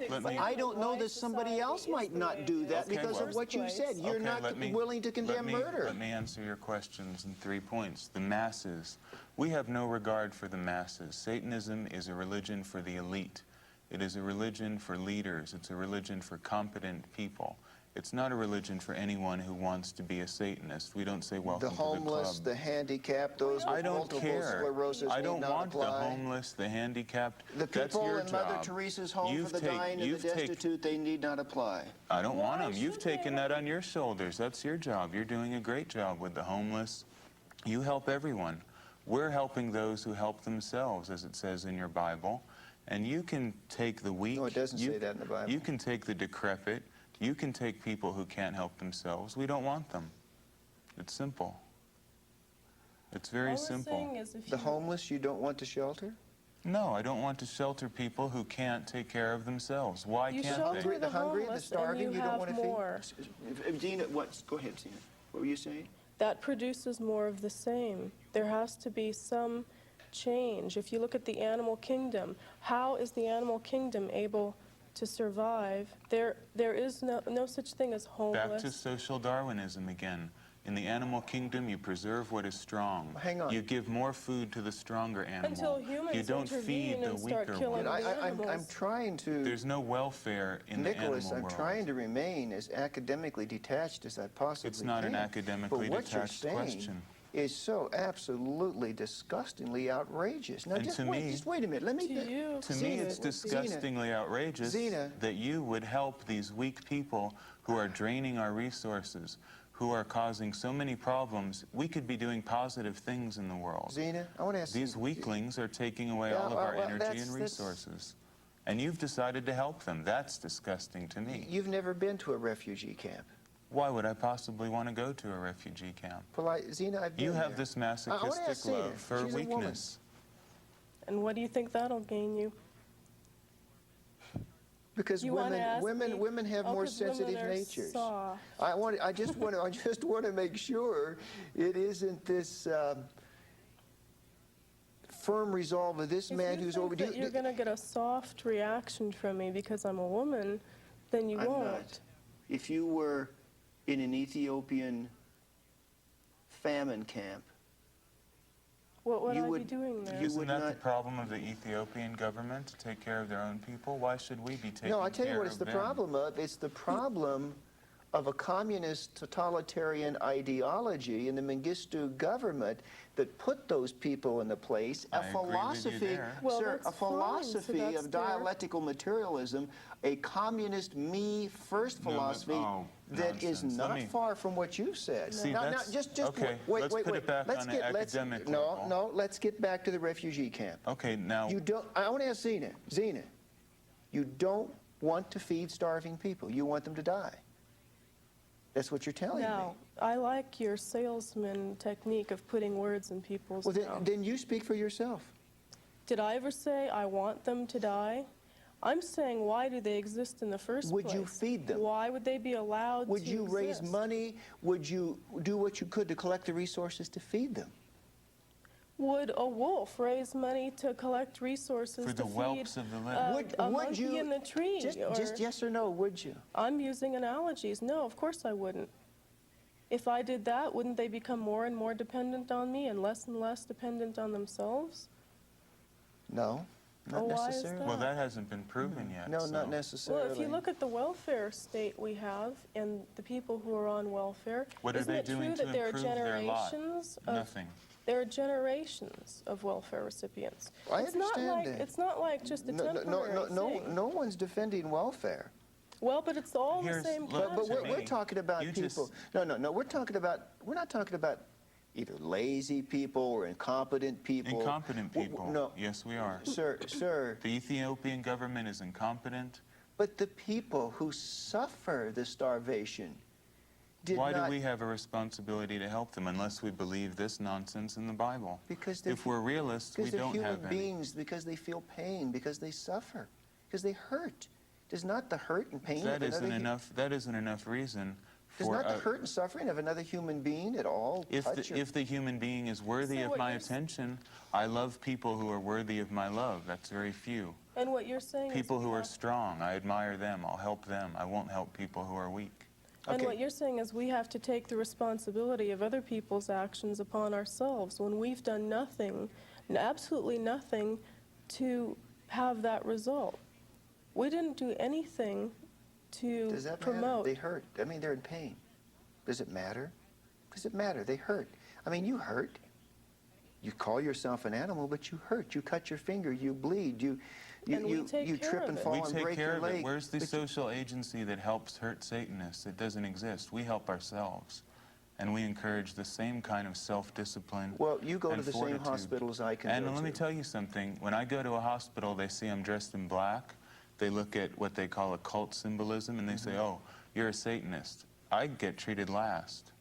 B: know that somebody else might not do that because of what you said. You're not willing to condemn murder.
D: Let me answer your questions in 3 points. The masses. We have no regard for the masses. Satanism is a religion for the elite. It is a religion for leaders. It's a religion for competent people. It's not a religion for anyone who wants to be a Satanist. We don't say welcome
B: The homeless,
D: to the club.
B: the handicapped, those with
D: I don't
B: multiple
D: care.
B: sclerosis
D: I don't
B: need not
D: want
B: apply.
D: the homeless, the handicapped.
B: The
D: That's
B: people
D: your
B: in
D: job.
B: Mother Teresa's home for the dying and the destitute, they need not apply.
D: I don't want them.
C: Why
D: You've
C: should they?
D: taken that on your shoulders. That's your job. You're doing a great job with the homeless. You help everyone. We're helping those who help themselves, as it says in your Bible. And you can take the weak.
B: No, it doesn't say that in the Bible.
D: You can take the decrepit. You can take people who can't help themselves. We don't want them. It's simple. It's very simple.
B: The homeless you don't want to shelter?
D: No, I don't want to shelter people who can't take care of themselves. Why
C: You
D: can't
C: shelter
D: they?
B: The hungry, the
C: homeless
B: starving,
C: and
B: you
C: you
B: don't
C: have
B: want to
C: more.
B: feed? Dina, go ahead, Dina. What were you saying?
C: That produces more of the same. There has to be some change. If you look at the animal kingdom, how is the animal kingdom able to survive? There is no such thing as homeless.
D: Back to social Darwinism again. In the animal kingdom, you preserve what is strong.
B: Hang on.
D: You give more food to the stronger animal.
C: Until humans
D: you don't feed
C: intervene
D: the
C: and start
D: weaker
C: killing
D: one.
C: the animals.
B: I'm trying to...
D: There's no welfare in
B: Nicholas,
D: the animal
B: I'm
D: world.
B: trying to remain as academically detached as I possibly can.
D: It's not an academically
B: but what
D: detached
B: you're saying
D: question.
B: is so absolutely disgustingly outrageous. Now,
D: And
B: just
D: to me-
B: just wait a minute. Let me...
C: To you,
D: To me,
C: Zena,
D: it's
C: it would be-
D: disgustingly outrageous
B: Zena.
D: that you would help these weak people who are draining our resources, who are causing so many problems. We could be doing positive things in the world.
B: Zena, I want to ask
D: These
B: you...
D: weaklings are taking away
B: Yeah,
D: all of our
B: well,
D: energy
B: that's-
D: and resources. And you've decided to help them. That's disgusting to me.
B: You've never been to a refugee camp.
D: Why would I possibly want to go to a refugee camp?
B: Well, Zena, I've been
D: You have
B: there.
D: this
B: I wanna
D: masochistic
B: ask Zena.
D: love for
B: She's a woman.
D: weakness.
C: And what do you think that'll gain you?
B: Because
C: You wanna ask me?
B: women have
C: Oh,
B: more
C: 'cause women
B: sensitive
C: are
B: natures.
C: soft.
B: I just want to make sure it isn't this firm resolve of this man who's over.
C: If you think that you're going to get a soft reaction from me because I'm a woman, then you
B: I'm
C: won't.
B: not. If you were in an Ethiopian famine camp,
C: What would
B: You
C: I
B: would-
C: be doing there?
B: you
D: Isn't
B: would
D: that the
B: not-
D: problem of the Ethiopian government, to take care of their own people? Why should we be taking
B: no, I tell you
D: care
B: what it's
D: of
B: the
D: them?
B: problem of. It's the problem of a communist totalitarian ideology in the Mengistu government that put those people in the place.
D: I agree with you there.
C: Well,
B: Sir,
C: that's
B: a philosophy
C: fine, so that's
B: of
C: fair.
B: dialectical materialism, a communist me-first
D: No, but-
B: philosophy
D: oh,
B: that is
D: nonsense. Let
B: not
D: me-
B: far from what you've said.
D: See,
B: now,
D: that's-
B: just
D: okay,
B: wait,
D: let's
B: wait,
D: put
B: wait.
D: it back
B: let's
D: on an academic level.
B: No, let's get back to the refugee camp.
D: Okay, now,
B: You don't. I want to ask Zena. Zena, you don't want to feed starving people. You want them to die. That's what you're telling
C: Now,
B: me.
C: I like your salesman technique of putting words in people's
B: Well,
C: mouths.
B: then you speak for yourself.
C: Did I ever say I want them to die? I'm saying, why do they exist in the first
B: Would
C: place?
B: you feed them?
C: Why would they be allowed
B: Would
C: to
B: you raise
C: exist?
B: money? Would you do what you could to collect the resources to feed them?
C: Would a wolf raise money to collect resources
D: for
C: to
D: the
C: feed
D: whelps of the land.
C: a monkey in the tree?
B: Just yes or no, would you?
C: I'm using analogies. No, of course I wouldn't. If I did that, wouldn't they become more and more dependent on me and less dependent on themselves?
B: No, not
C: Oh, why is
B: necessarily.
D: Well, that hasn't been proven yet.
B: No,
D: so.
B: not necessarily.
C: Well, if you look at the welfare state we have and the people who are on welfare,
D: What are
C: isn't
D: they
C: it
D: doing
C: true
D: to
C: that there are
D: improve their lot?
C: generations of
D: Nothing.
C: there are generations of welfare recipients?
B: I
C: it's not
B: understand
C: like
B: that.
C: it's not like just a temporary thing.
B: No one's defending welfare.
C: Well, but it's all the
D: Here's-
C: same
D: look,
B: But
C: concept.
B: we're
D: me,
B: talking about
D: you
B: people.
D: just-
B: No. We're not talking about either lazy people or incompetent people.
D: Incompetent people.
B: No,
D: Yes, we are.
B: sir.
D: The Ethiopian government is incompetent.
B: But the people who suffer the starvation did
D: Why
B: not.
D: do we have a responsibility to help them unless we believe this nonsense in the Bible?
B: Because they're
D: if we're realists, we
B: because they're
D: don't
B: human
D: have any.
B: beings. Because they feel pain. Because they suffer. Because they hurt. Does not the hurt and pain
D: That
B: of
D: isn't
B: another
D: enough. That isn't enough reason
B: does
D: for
B: not the hurt and suffering of another human being at all touch
D: if the human being is worthy
C: So
D: of
C: what
D: my
C: you're s-
D: attention. I love people who are worthy of my love. That's very few.
C: And what you're saying
D: People
C: is
D: who
C: we
D: are
C: have-
D: strong, I admire them. I'll help them. I won't help people who are weak.
C: And
B: Okay.
C: what you're saying is we have to take the responsibility of other people's actions upon ourselves when we've done nothing, absolutely nothing, to have that result. We didn't do anything to
B: Does that
C: promote.
B: matter? They hurt. I mean, they're in pain. Does it matter? Does it matter? They hurt. I mean, you hurt. You call yourself an animal, but you hurt. You cut your finger. You bleed. You
C: And we take care
B: trip
C: of
B: and
C: it.
B: fall
D: We
B: and
D: take
B: break
D: care
B: your
D: of
B: leg.
D: it. Where's the
B: But you-
D: social agency that helps hurt Satanists? It doesn't exist. We help ourselves. And we encourage the same kind of self-discipline.
B: Well, you go to
D: and
B: the
D: fortitude.
B: same hospitals I can
D: And
B: go
D: let me
B: to.
D: tell you something. When I go to a hospital, they see I'm dressed in black. They look at what they call occult symbolism, and they say, oh, you're a Satanist. I get treated last.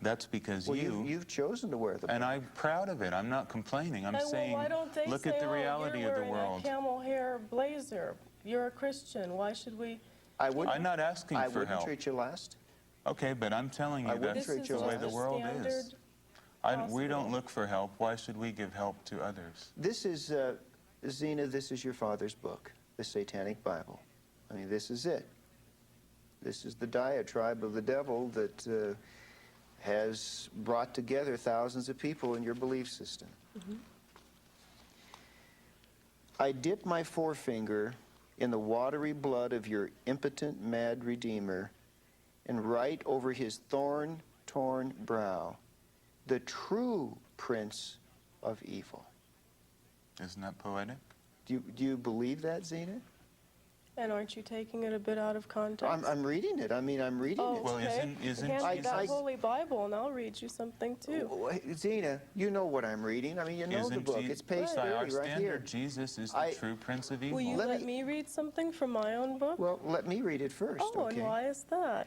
D: That's because
B: Well, you've chosen to wear the
D: and
B: black.
D: I'm proud of it. I'm not complaining. I'm
C: And
D: saying,
C: well, why don't they
D: look
C: say,
D: at the
C: "Oh,
D: reality
C: you're
D: of the
C: wearing
D: world.
C: a camel hair blazer. You're a Christian. Why should we?
B: I wouldn't.
D: I'm not asking
B: I
D: for
B: wouldn't
D: help.
B: treat you last.
D: Okay, but I'm telling
B: I
D: you
B: wouldn't
D: that's
B: treat
C: This
B: you
C: is
D: the way
B: like
D: the
C: just a
D: world
C: standard
D: is. We don't
C: hospital.
D: look for help. Why should we give help to others?
B: This is, Zena, this is your father's book, the Satanic Bible. I mean, this is it. This is the diatribe of the devil that has brought together thousands of people in your belief system. I dip my forefinger in the watery blood of your impotent, mad Redeemer and write over his thorn-torn brow, the true Prince of Evil.
D: Isn't that poetic?
B: Do you believe that, Zena?
C: And aren't you taking it a bit out of context?
B: I'm reading it. I mean, I'm reading
C: Oh,
B: it.
D: Well,
C: okay.
D: isn't
C: Hand me that
D: Jesus-
C: Holy Bible, and I'll read you something too.
B: Zena, you know what I'm reading. I mean, you know the
D: Isn't
B: book.
D: Je-
B: It's page
D: by
B: 30
D: our
B: right here.
D: standard, Jesus is the true Prince of Evil.
C: Will you
B: Let
C: let
B: me-
C: me read something from my own book?
B: Well, let me read it first,
C: Oh,
B: okay?
C: and why is that?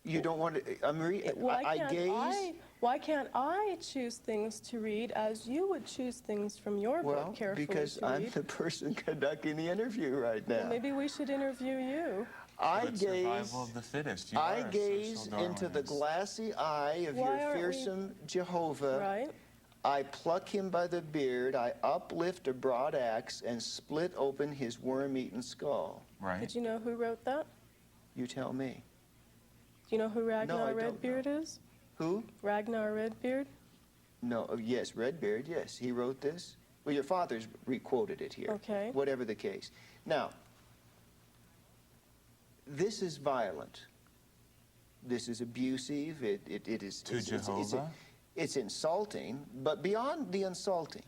B: You don't want to... I'm reading...
C: Why can't I choose things to read as you would choose things from your
B: Well,
C: book carefully
B: because
C: to
B: I'm
C: read?
B: the person conducting the interview right now.
C: Well, maybe we should interview you.
D: But survival of the fittest. You
B: I
D: are a
B: gaze
D: social
B: into the
D: Darwinist.
B: glassy eye of
C: Why
B: your
C: aren't we-
B: fearsome Jehovah.
C: Right?
B: I pluck him by the beard, I uplift a broad axe and split open his worm-eaten skull.
D: Right?
C: Did you know who wrote that?
B: You tell me.
C: Do you know who
B: I
C: Ragnar
B: don't
C: Redbeard is?
B: Who?
C: Ragnar Redbeard?
B: No, yes, Redbeard, yes. He wrote this. Well, your father's re-quoted it here.
C: Okay.
B: Whatever the case. Now, this is violent. This is abusive. It is...
D: To Jehovah?
B: It's insulting, but beyond the insulting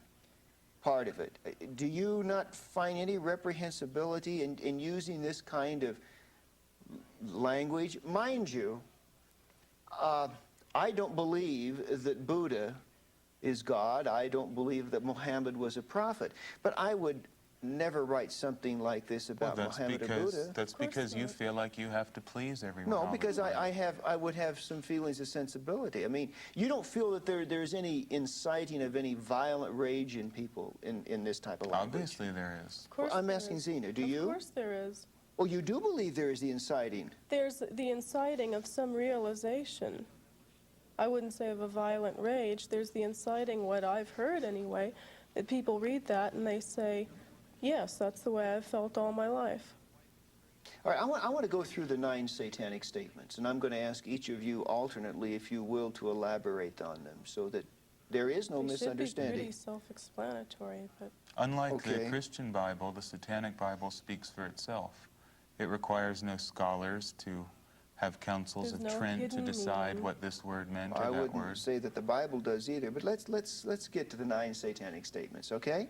B: part of it, do you not find any reprehensibility in using this kind of language? Mind you, I don't believe that Buddha is God. I don't believe that Muhammad was a prophet. But I would never write something like this about Muhammad or Buddha.
D: That's because you feel like you have to please everyone.
B: No,
D: all the
B: because
D: time.
B: I would have some feelings of sensibility. I mean, you don't feel that there's any inciting of any violent rage in people in this type of language?
D: Obviously there is.
C: Of course
B: I'm
C: there
B: asking
C: is.
B: Zena, do you?
C: Of course there is.
B: Oh, you do believe there is the inciting?
C: There's the inciting of some realization. I wouldn't say of a violent rage. There's the inciting, what I've heard anyway, that people read that and they say, yes, that's the way I've felt all my life.
B: All right, I want to go through the 9 satanic statements, and I'm going to ask each of you alternately, if you will, to elaborate on them so that there is no
C: They should be
B: misunderstanding.
C: pretty self-explanatory, but
D: Unlike the
B: Okay.
D: Christian Bible, the Satanic Bible speaks for itself. It requires no scholars to have councils
C: There's
D: of
C: no
D: Trent to
C: hidden
D: decide
C: meaning.
D: what this word meant
B: I
D: or that
B: wouldn't
D: word.
B: say that the Bible does either, but let's get to the 9 satanic statements, okay?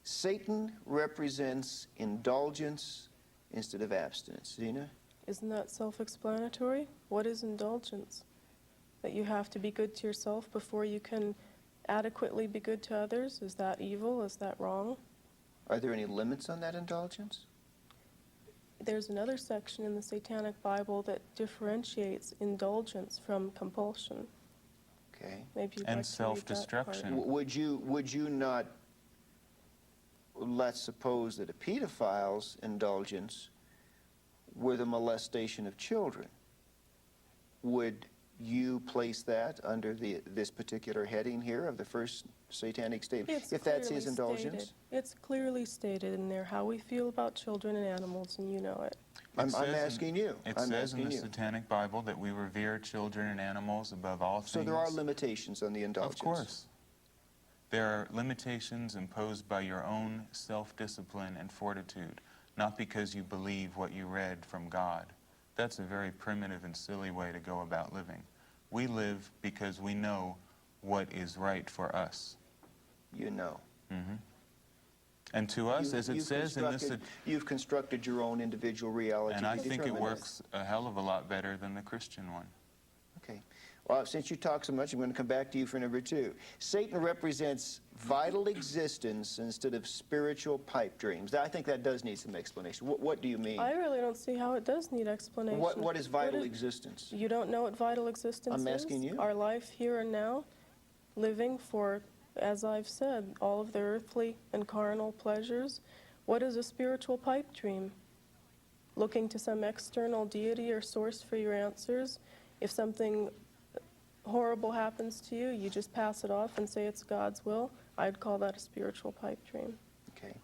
B: Satan represents indulgence instead of abstinence. Zena?
C: isn't that self-explanatory? What is indulgence? That you have to be good to yourself before you can adequately be good to others? Is that evil? Is that wrong?
B: Are there any limits on that indulgence?
C: There's another section in the Satanic Bible that differentiates indulgence from compulsion.
B: Okay.
C: Maybe you'd
D: And
C: like to read that
D: self-destruction.
C: part.
B: Would you not, let's suppose that a pedophile's indulgence were the molestation of children? Would you place that under this particular heading here of the first satanic statement,
C: It's
B: if that's his
C: clearly
B: indulgence?
C: stated. It's clearly stated in there how we feel about children and animals, and you know it.
B: I'm
D: It says in-
B: asking you.
D: It
B: I'm
D: says in
B: asking
D: the
B: you.
D: Satanic Bible that we revere children and animals above all things.
B: So there are limitations on the indulgence.
D: Of course. There are limitations imposed by your own self-discipline and fortitude, not because you believe what you read from God. That's a very primitive and silly way to go about living. We live because we know what is right for us.
B: You know.
D: And to us, as it says in this,
B: You've constructed your own individual reality.
D: and I
B: to
D: think it
B: determine
D: works a hell of a lot better than the Christian one.
B: Okay. Well, since you talk so much, I'm going to come back to you for number 2. Satan represents vital existence instead of spiritual pipe dreams. I think that does need some explanation. What do you mean?
C: I really don't see how it does need explanation.
B: What is vital existence?
C: You don't know what vital existence is?
B: I'm asking you.
C: Our life here and now, living for, as I've said, all of the earthly and carnal pleasures. What is a spiritual pipe dream? Looking to some external deity or source for your answers. If something horrible happens to you, you just pass it off and say it's God's will. I'd call that a spiritual pipe dream.
B: Okay.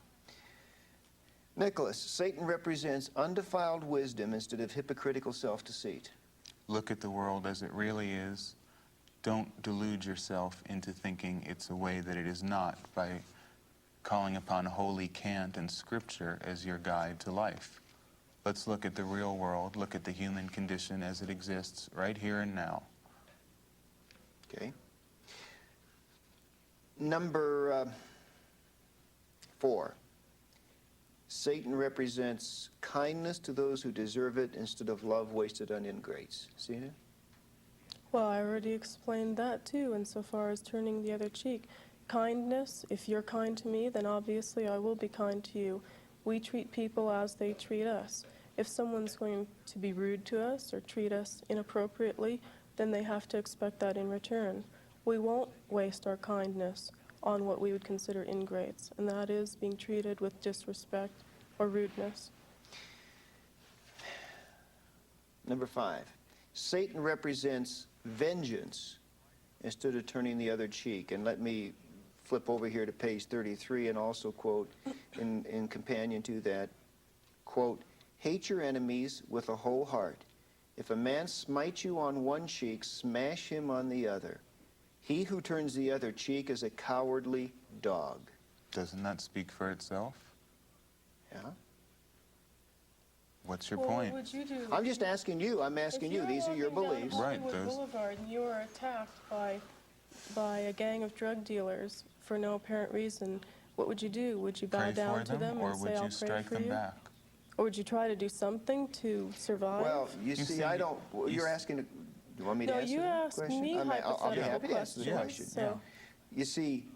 B: Nicholas, Satan represents undefiled wisdom instead of hypocritical self-deceit.
D: Look at the world as it really is. Don't delude yourself into thinking it's a way that it is not by calling upon holy cant and scripture as your guide to life. Let's look at the real world, look at the human condition as it exists right here and now.
B: Okay. Number 4. Satan represents kindness to those who deserve it instead of love wasted on ingrates. See it?
C: Well, I already explained that too, insofar as turning the other cheek. Kindness, if you're kind to me, then obviously I will be kind to you. We treat people as they treat us. If someone's going to be rude to us or treat us inappropriately, then they have to expect that in return. We won't waste our kindness on what we would consider ingrates, and that is being treated with disrespect or rudeness.
B: Number 5. Satan represents vengeance instead of turning the other cheek. And let me flip over here to page 33 and also quote in companion to that, quote, hate your enemies with a whole heart. If a man smites you on one cheek, smash him on the other. He who turns the other cheek is a cowardly dog.
D: Doesn't that speak for itself?
B: Yeah?
D: What's your
C: Well,
D: point?
C: what would you do?
B: I'm just asking you. I'm asking you. These are your beliefs.
D: Right,
C: Hollywood
D: those-
C: Boulevard, and you are attacked by a gang of drug dealers for no apparent reason. What would you do? Would you bow
D: Pray
C: down
D: for
C: to
D: them,
C: them
D: or
C: and
D: would
C: say, "I'll
D: you
C: pray
D: strike
C: for
D: them
C: you"?
D: back?
C: Or would you try to do something to survive?
B: Well, you see,
D: see,
B: I don't. You're
D: s-
B: asking. You want me to
C: No,
B: answer
C: you
B: the
C: asked
B: question?
C: me
B: I'll be
C: hypothetical
B: happy to answer the
C: questions,
B: question.
C: so-
B: You see,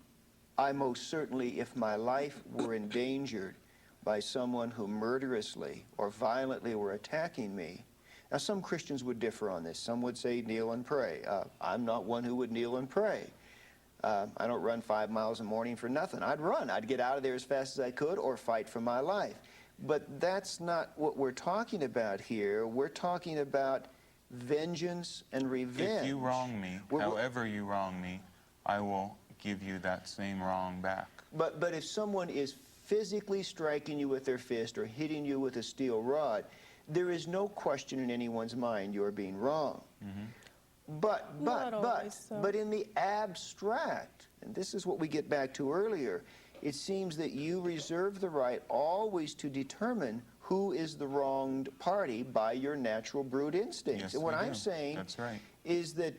B: I most certainly, if my life were endangered by someone who murderously or violently were attacking me, now some Christians would differ on this. Some would say kneel and pray. I'm not one who would kneel and pray. I don't run 5 miles a morning for nothing. I'd run. I'd get out of there as fast as I could or fight for my life. But that's not what we're talking about here. We're talking about vengeance and revenge.
D: If you wrong me, however you wrong me, I will give you that same wrong back.
B: But if someone is physically striking you with their fist or hitting you with a steel rod, there is no question in anyone's mind you're being wrong.
D: Mm-hmm.
C: Not always so.
B: But in the abstract, and this is what we get back to earlier, it seems that you reserve the right always to determine who is the wronged party by your natural brute instincts.
D: Yes,
B: and what
D: we
B: I'm
D: do.
B: saying
D: That's right.
B: is that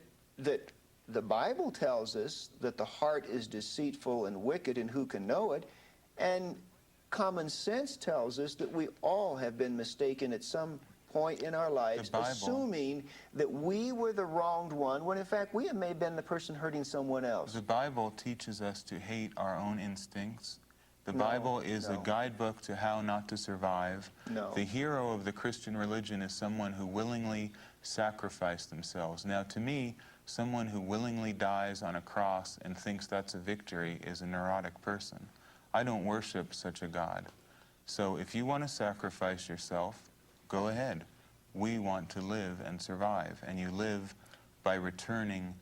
B: the Bible tells us that the heart is deceitful and wicked, and who can know it? And common sense tells us that we all have been mistaken at some point in our lives,
D: The Bible-
B: assuming that we were the wronged one, when in fact we may have been the person hurting someone else.
D: The Bible teaches us to hate our own instincts. The
B: No,
D: Bible is
B: no.
D: a guidebook to how not to survive.
B: No.
D: The hero of the Christian religion is someone who willingly sacrificed themselves. Now, to me, someone who willingly dies on a cross and thinks that's a victory is a neurotic person. I don't worship such a God. So if you want to sacrifice yourself, go ahead. We want to live and survive, and you live by returning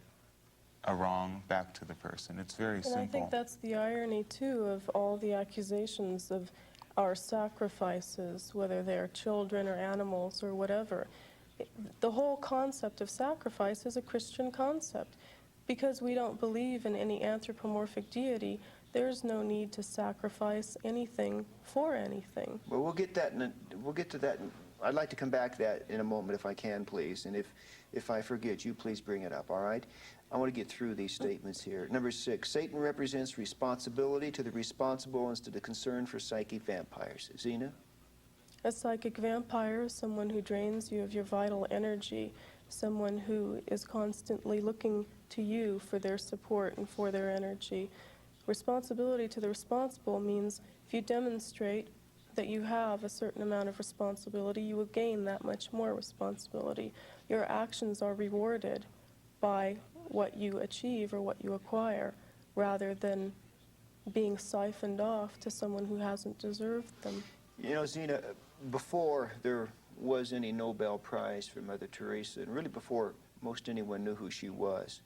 D: a wrong back to the person. It's very simple.
C: And I think that's the irony, too, of all the accusations of our sacrifices, whether they're children or animals or whatever. The whole concept of sacrifice is a Christian concept. Because we don't believe in any anthropomorphic deity, there's no need to sacrifice anything for anything.
B: Well, we'll get to that. I'd like to come back to that in a moment if I can, please. And if I forget, you please bring it up, all right? I want to get through these statements here. Number 6, Satan represents responsibility to the responsible instead of concern for psychic vampires. Zena?
C: A psychic vampire is someone who drains you of your vital energy, someone who is constantly looking to you for their support and for their energy. Responsibility to the responsible means if you demonstrate that you have a certain amount of responsibility, you will gain that much more responsibility. Your actions are rewarded by what you achieve or what you acquire, rather than being siphoned off to someone who hasn't deserved them.
B: You know, Zena, before there was any Nobel Prize for Mother Teresa, and really before most anyone knew who she was,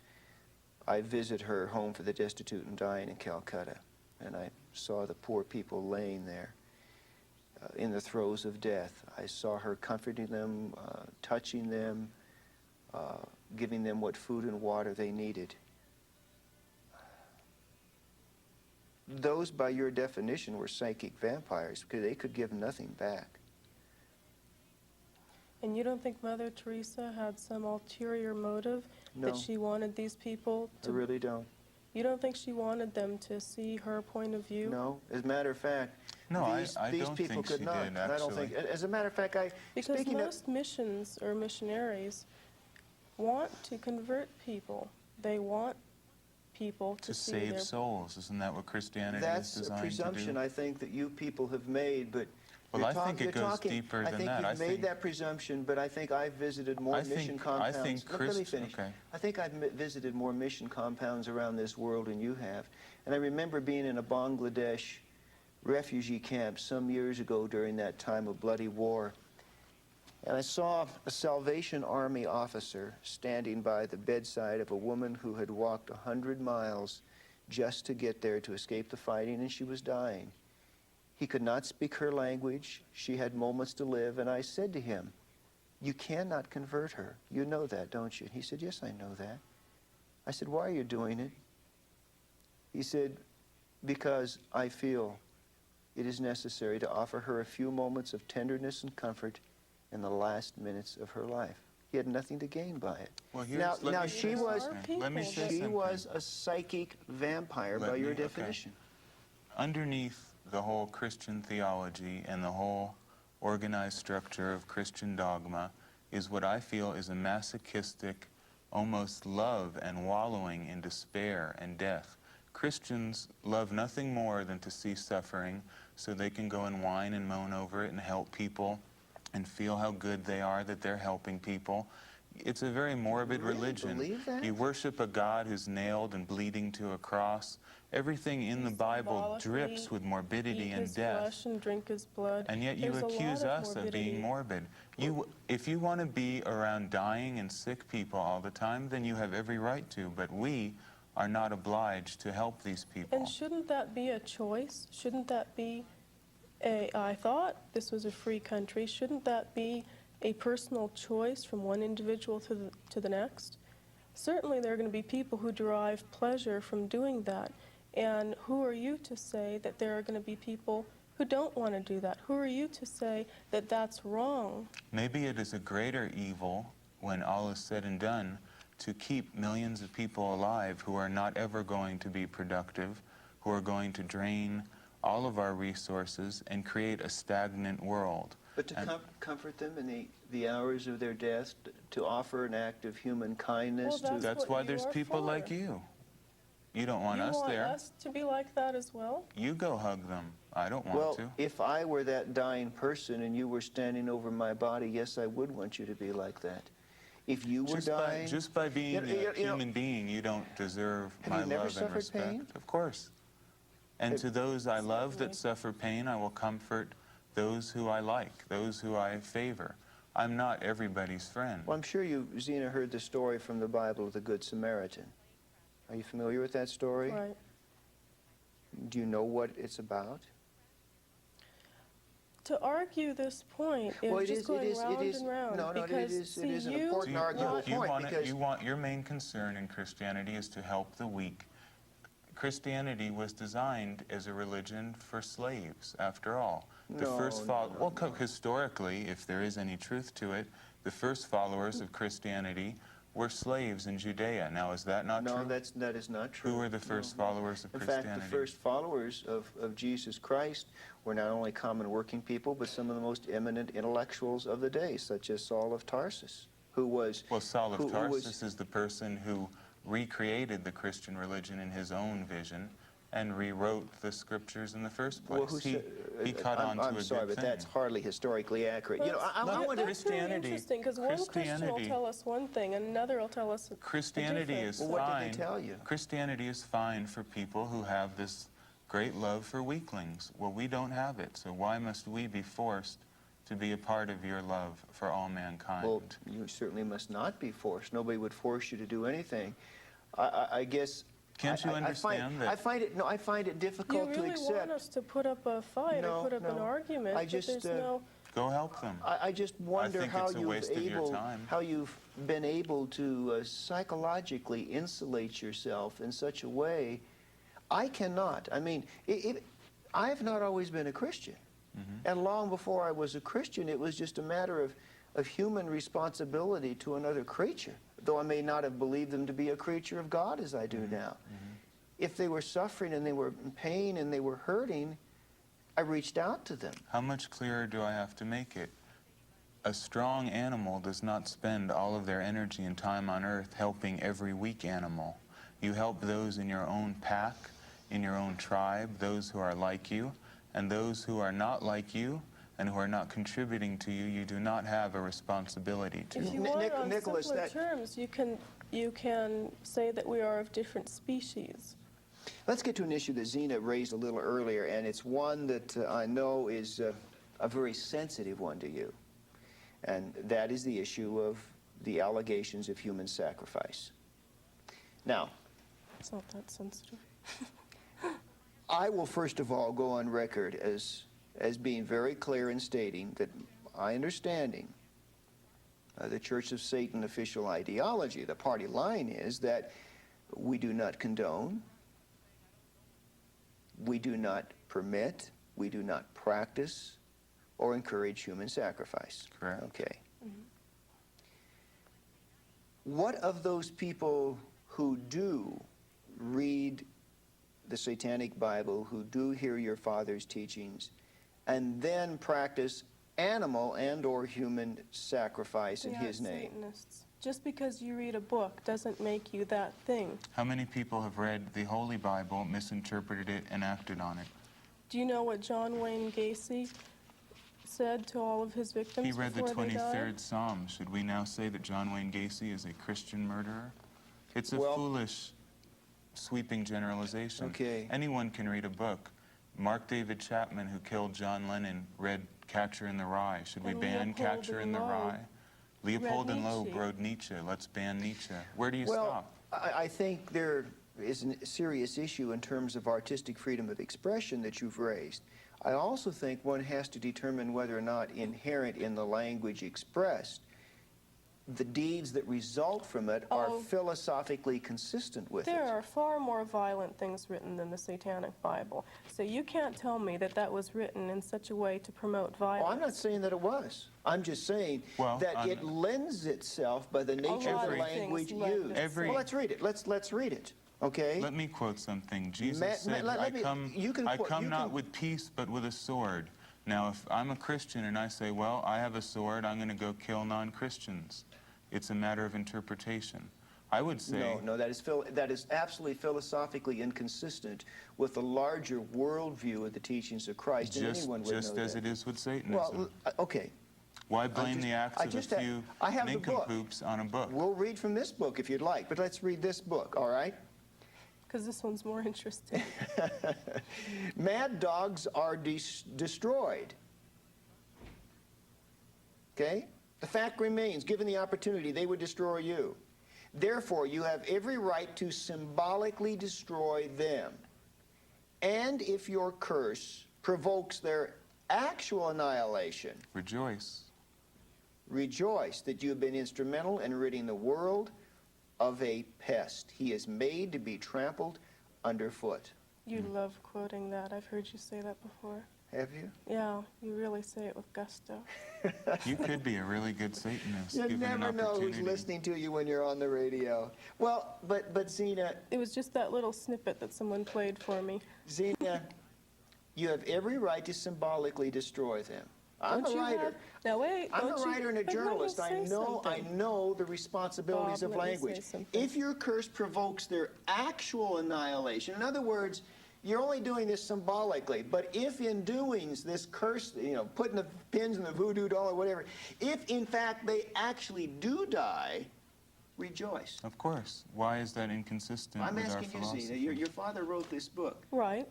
B: I visited her home for the destitute and dying in Calcutta, and I saw the poor people laying there in the throes of death. I saw her comforting them, touching them, giving them what food and water they needed. Those, by your definition, were psychic vampires because they could give nothing back.
C: And you don't think Mother Teresa had some ulterior motive
B: No.
C: that she wanted these people
B: I
C: to...
B: really don't.
C: You don't think she wanted them to see her point of view?
B: No. As a matter of fact,
D: No,
B: these
D: I don't
B: people
D: think
B: could
D: she
B: not.
D: did,
B: And I don't think.
D: actually.
B: As a matter of fact,
C: Because
B: speaking
C: most missions or missionaries want to convert people. They want people to
D: To
C: see
D: save
C: their...
D: souls, isn't that what Christianity is
B: that's a
D: designed
B: presumption
D: to do?
B: I think that you people have made, but
D: Well,
B: you're
D: I think it
B: you're
D: goes
B: talking,
D: deeper
B: I
D: than
B: think
D: that.
B: you've
D: I
B: made
D: think-
B: that presumption, but I think I've visited more
D: I think-
B: mission
D: I
B: compounds.
D: think
B: Let me
D: Christ-
B: finish.
D: okay.
B: I think I've visited more mission compounds around this world than you have. And I remember being in a Bangladesh refugee camp some years ago during that time of bloody war. And I saw a Salvation Army officer standing by the bedside of a woman who had walked 100 miles just to get there to escape the fighting, and she was dying. He could not speak her language. She had moments to live, and I said to him, "You cannot convert her. You know that, don't you?" He said, "Yes, I know that." I said, "Why are you doing it?" He said, "Because I feel it is necessary to offer her a few moments of tenderness and comfort in the last minutes of her life." He had nothing to gain by it.
D: Well,
B: now,
D: let
B: now
D: me
B: she
D: say
B: was
D: something. Let me say
B: she
D: something.
B: was a psychic vampire by your
D: Okay.
B: definition.
D: Underneath the whole Christian theology and the whole organized structure of Christian dogma is what I feel is a masochistic, almost love and wallowing in despair and death. Christians love nothing more than to see suffering so they can go and whine and moan over it and help people and feel how good they are that they're helping people. It's a very morbid
B: Really
D: religion.
B: believe that?
D: You worship a God who's nailed and bleeding to a cross. Everything in the Bible drips with morbidity
C: eat
D: and
C: his
D: death.
C: flesh and drink his blood.
D: And yet you
C: There's a lot
D: accuse us of being
C: morbidity.
D: morbid. If you want to be around dying and sick people all the time, then you have every right to. But we are not obliged to help these people.
C: And shouldn't that be a choice? Shouldn't that be I thought this was a free country. Shouldn't that be a personal choice from one individual to the next? Certainly there are going to be people who derive pleasure from doing that. And who are you to say that there are going to be people who don't want to do that? Who are you to say that that's wrong?
D: Maybe it is a greater evil, when all is said and done, to keep millions of people alive who are not ever going to be productive, who are going to drain all of our resources and create a stagnant world.
B: But to comfort them in the hours of their death, to offer an act of human kindness.
C: Well,
D: That's
C: what
D: why
C: you
D: there's
C: are
D: people
C: for.
D: like you. You don't want
C: You
D: us
C: want
D: there.
C: us to be like that as well?
D: You go hug them. I don't want
B: Well,
D: to.
B: if I were that dying person and you were standing over my body, yes, I would want you to be like that. If you were dying...
D: Just by being
B: You know-
D: a human being, you don't deserve
B: Have
D: my
B: you never
D: love and
B: suffered
D: respect.
B: pain?
D: Of course. And to those I love that
C: Certainly.
D: suffer pain, I will comfort those who I like, those who I favor. I'm not everybody's friend.
B: Well, I'm sure you, Zena, heard the story from the Bible of the Good Samaritan. Are you familiar with that story?
C: Right.
B: Do you know what it's about?
C: To argue this point is
B: Well,
C: just going round and round.
B: No, it
C: because,
B: is
C: see,
B: an
C: you
B: important arguable point because
D: you want your main concern in Christianity is to help the weak. Christianity was designed as a religion for slaves, after all. Historically, if there is any truth to it, the first followers of Christianity were slaves in Judea. Now, is that not
B: No,
D: true?
B: that is not true.
D: Who were the first followers of
B: In
D: Christianity?
B: fact, the first followers of Jesus Christ were not only common working people, but some of the most eminent intellectuals of the day, such as Saul of Tarsus, who was...
D: Well, Saul of
B: who was-
D: Tarsus is the person who recreated the Christian religion in his own vision and rewrote the scriptures in the first place.
B: Well, who said,
D: he caught on to
B: I'm
D: a
B: sorry,
D: good
B: but
D: thing.
B: that's hardly historically accurate. You know, I
C: That's-
B: want to...
C: that's really interesting, because one Christian will
D: Christianity-
C: tell us one thing, and another will tell us
D: Christianity
C: a different
D: is
C: thing.
B: Well, what
D: fine.
B: did they tell you?
D: Christianity is fine for people who have this great love for weaklings. Well, we don't have it, so why must we be forced to be a part of your love for all mankind?
B: Well, you certainly must not be forced. Nobody would force you to do anything. I guess...
D: Can't you understand that?
B: I find it
C: You
B: difficult to
C: really
B: accept.
C: want us to put up a fight
B: No,
C: or put up an
B: no.
C: argument,
B: I
C: but
B: just,
C: there's no...
D: Go help them.
B: I just wonder
D: think
B: how
D: it's a waste of your time.
B: how you've been able to psychologically insulate yourself in such a way. I cannot. I mean, I've not always been a Christian. And long before I was a Christian, it was just a matter of human responsibility to another creature, though I may not have believed them to be a creature of God as I do now. If they were suffering and they were in pain and they were hurting, I reached out to them.
D: How much clearer do I have to make it? A strong animal does not spend all of their energy and time on earth helping every weak animal. You help those in your own pack, in your own tribe, those who are like you, and those who are not like you and who are not contributing to you, you do not have a responsibility to.
C: If you want on
B: Nicholas,
C: simpler terms, you can say that we are of different species.
B: Let's get to an issue that Zena raised a little earlier, and it's one that I know is a very sensitive one to you. And that is the issue of the allegations of human sacrifice. Now,
C: It's not that sensitive.
B: I will first of all go on record as being very clear in stating that my understanding the Church of Satan official ideology, the party line is that we do not condone, we do not permit, we do not practice or encourage human sacrifice.
D: Correct.
B: Okay. What of those people who do read the Satanic Bible, who do hear your father's teachings, and then practice animal and or human sacrifice in
C: They
B: his
C: aren't
B: name?
C: Satanists. Just because you read a book doesn't make you that thing.
D: How many people have read the Holy Bible, misinterpreted it, and acted on it?
C: Do you know what John Wayne Gacy said to all of his victims
D: He read the
C: before they died?
D: 23rd Psalm. Should we now say that John Wayne Gacy is a Christian murderer? It's a
B: Well-
D: foolish, sweeping generalization.
B: Okay.
D: Anyone can read a book. Mark David Chapman, who killed John Lennon, read Catcher in the Rye. Should we
C: And
D: ban
C: Leopold
D: Catcher in the
C: and Loeb
D: Rye? Leopold
C: read
D: and Loeb
C: Nietzsche.
D: wrote Nietzsche. Let's ban Nietzsche. Where do you
B: Well,
D: stop?
B: I think there is a serious issue in terms of artistic freedom of expression that you've raised. I also think one has to determine whether or not inherent in the language expressed, the deeds that result from it are
C: Oh.
B: philosophically consistent with
C: There
B: it.
C: are far more violent things written than the Satanic Bible. So you can't tell me that that was written in such a way to promote violence.
B: Oh, I'm not saying that it was. I'm just saying
D: Well,
B: that it lends itself by the nature
C: lot
B: of the
C: of things
B: language
C: lend
B: used.
C: itself.
B: Well, let's read it. Let's read it. Okay?
D: Let me quote something. Jesus
B: Ma-
D: said,
B: let
D: I
B: me-
D: come,
B: you can
D: I
B: quote-
D: come
B: you
D: not
B: can-
D: with peace, but with a sword. Now, if I'm a Christian and I say, well, I have a sword, I'm going to go kill non-Christians. It's a matter of interpretation. I would say...
B: No, that is absolutely philosophically inconsistent with the larger worldview of the teachings of Christ, and anyone would
D: just
B: know
D: as
B: that.
D: it is with Satanism.
B: Well, okay.
D: Why blame the acts
B: I
D: of
B: just
D: a
B: have-
D: few
B: I have the book.
D: nincompoops on a book?
B: We'll read from this book if you'd like, but let's read this book, all right?
C: Because this one's more interesting.
B: Mad dogs are destroyed. Okay? The fact remains, given the opportunity, they would destroy you. Therefore, you have every right to symbolically destroy them. And if your curse provokes their actual annihilation,
D: Rejoice.
B: rejoice that you have been instrumental in ridding the world of a pest. He is made to be trampled underfoot.
C: You love quoting that. I've heard you say that before.
B: Have you?
C: Yeah, you really say it with gusto.
D: You could be a really good Satanist,
B: You
D: given an
B: never know who's
D: opportunity.
B: listening to you when you're on the radio. Well, but Zena,
C: It was just that little snippet that someone played for me.
B: you have every right to symbolically destroy them. I'm
C: Don't
B: a
C: you
B: writer.
C: have- Now wait,
B: I'm a
C: don't you-
B: writer and a
C: but let me
B: journalist. I
C: say
B: know
C: something.
B: the responsibilities
C: Bob,
B: of
C: let me say
B: language.
C: something.
B: If your curse provokes their actual annihilation, in other words, you're only doing this symbolically, but if in doing this curse, putting the pins in the voodoo doll or whatever, if in fact they actually do die, rejoice.
D: Of course. Why is that inconsistent
B: I'm
D: with our
B: asking you,
D: philosophy?
B: Zena, your father wrote this book.
C: Right.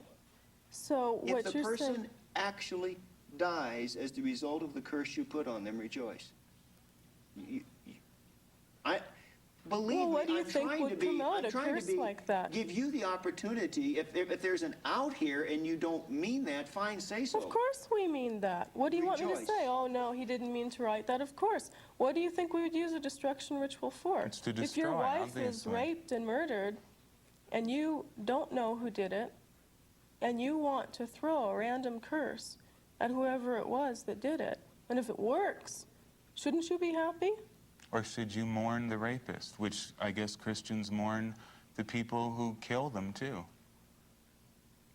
C: So
B: If
C: what
B: the
C: you're
B: person
C: saying...
B: actually dies as the result of the curse you put on them, rejoice. Believe
C: Well, what do
B: me,
C: you
B: I'm
C: think
B: trying
C: would
B: to be,
C: come out,
B: I'm
C: a
B: trying
C: curse
B: to be,
C: like that?
B: give you the opportunity. If there's an out here and you don't mean that, fine, say so.
C: Of course we mean that. What do you want me to
B: Rejoice.
C: say? Oh, no, he didn't mean to write that. Of course. What do you think we would use a destruction ritual for?
D: It's to
C: If your
D: destroy,
C: wife is
D: obviously.
C: raped and murdered, and you don't know who did it, and you want to throw a random curse at whoever it was that did it, and if it works, shouldn't you be happy?
D: Or should you mourn the rapist, which I guess Christians mourn the people who kill them too?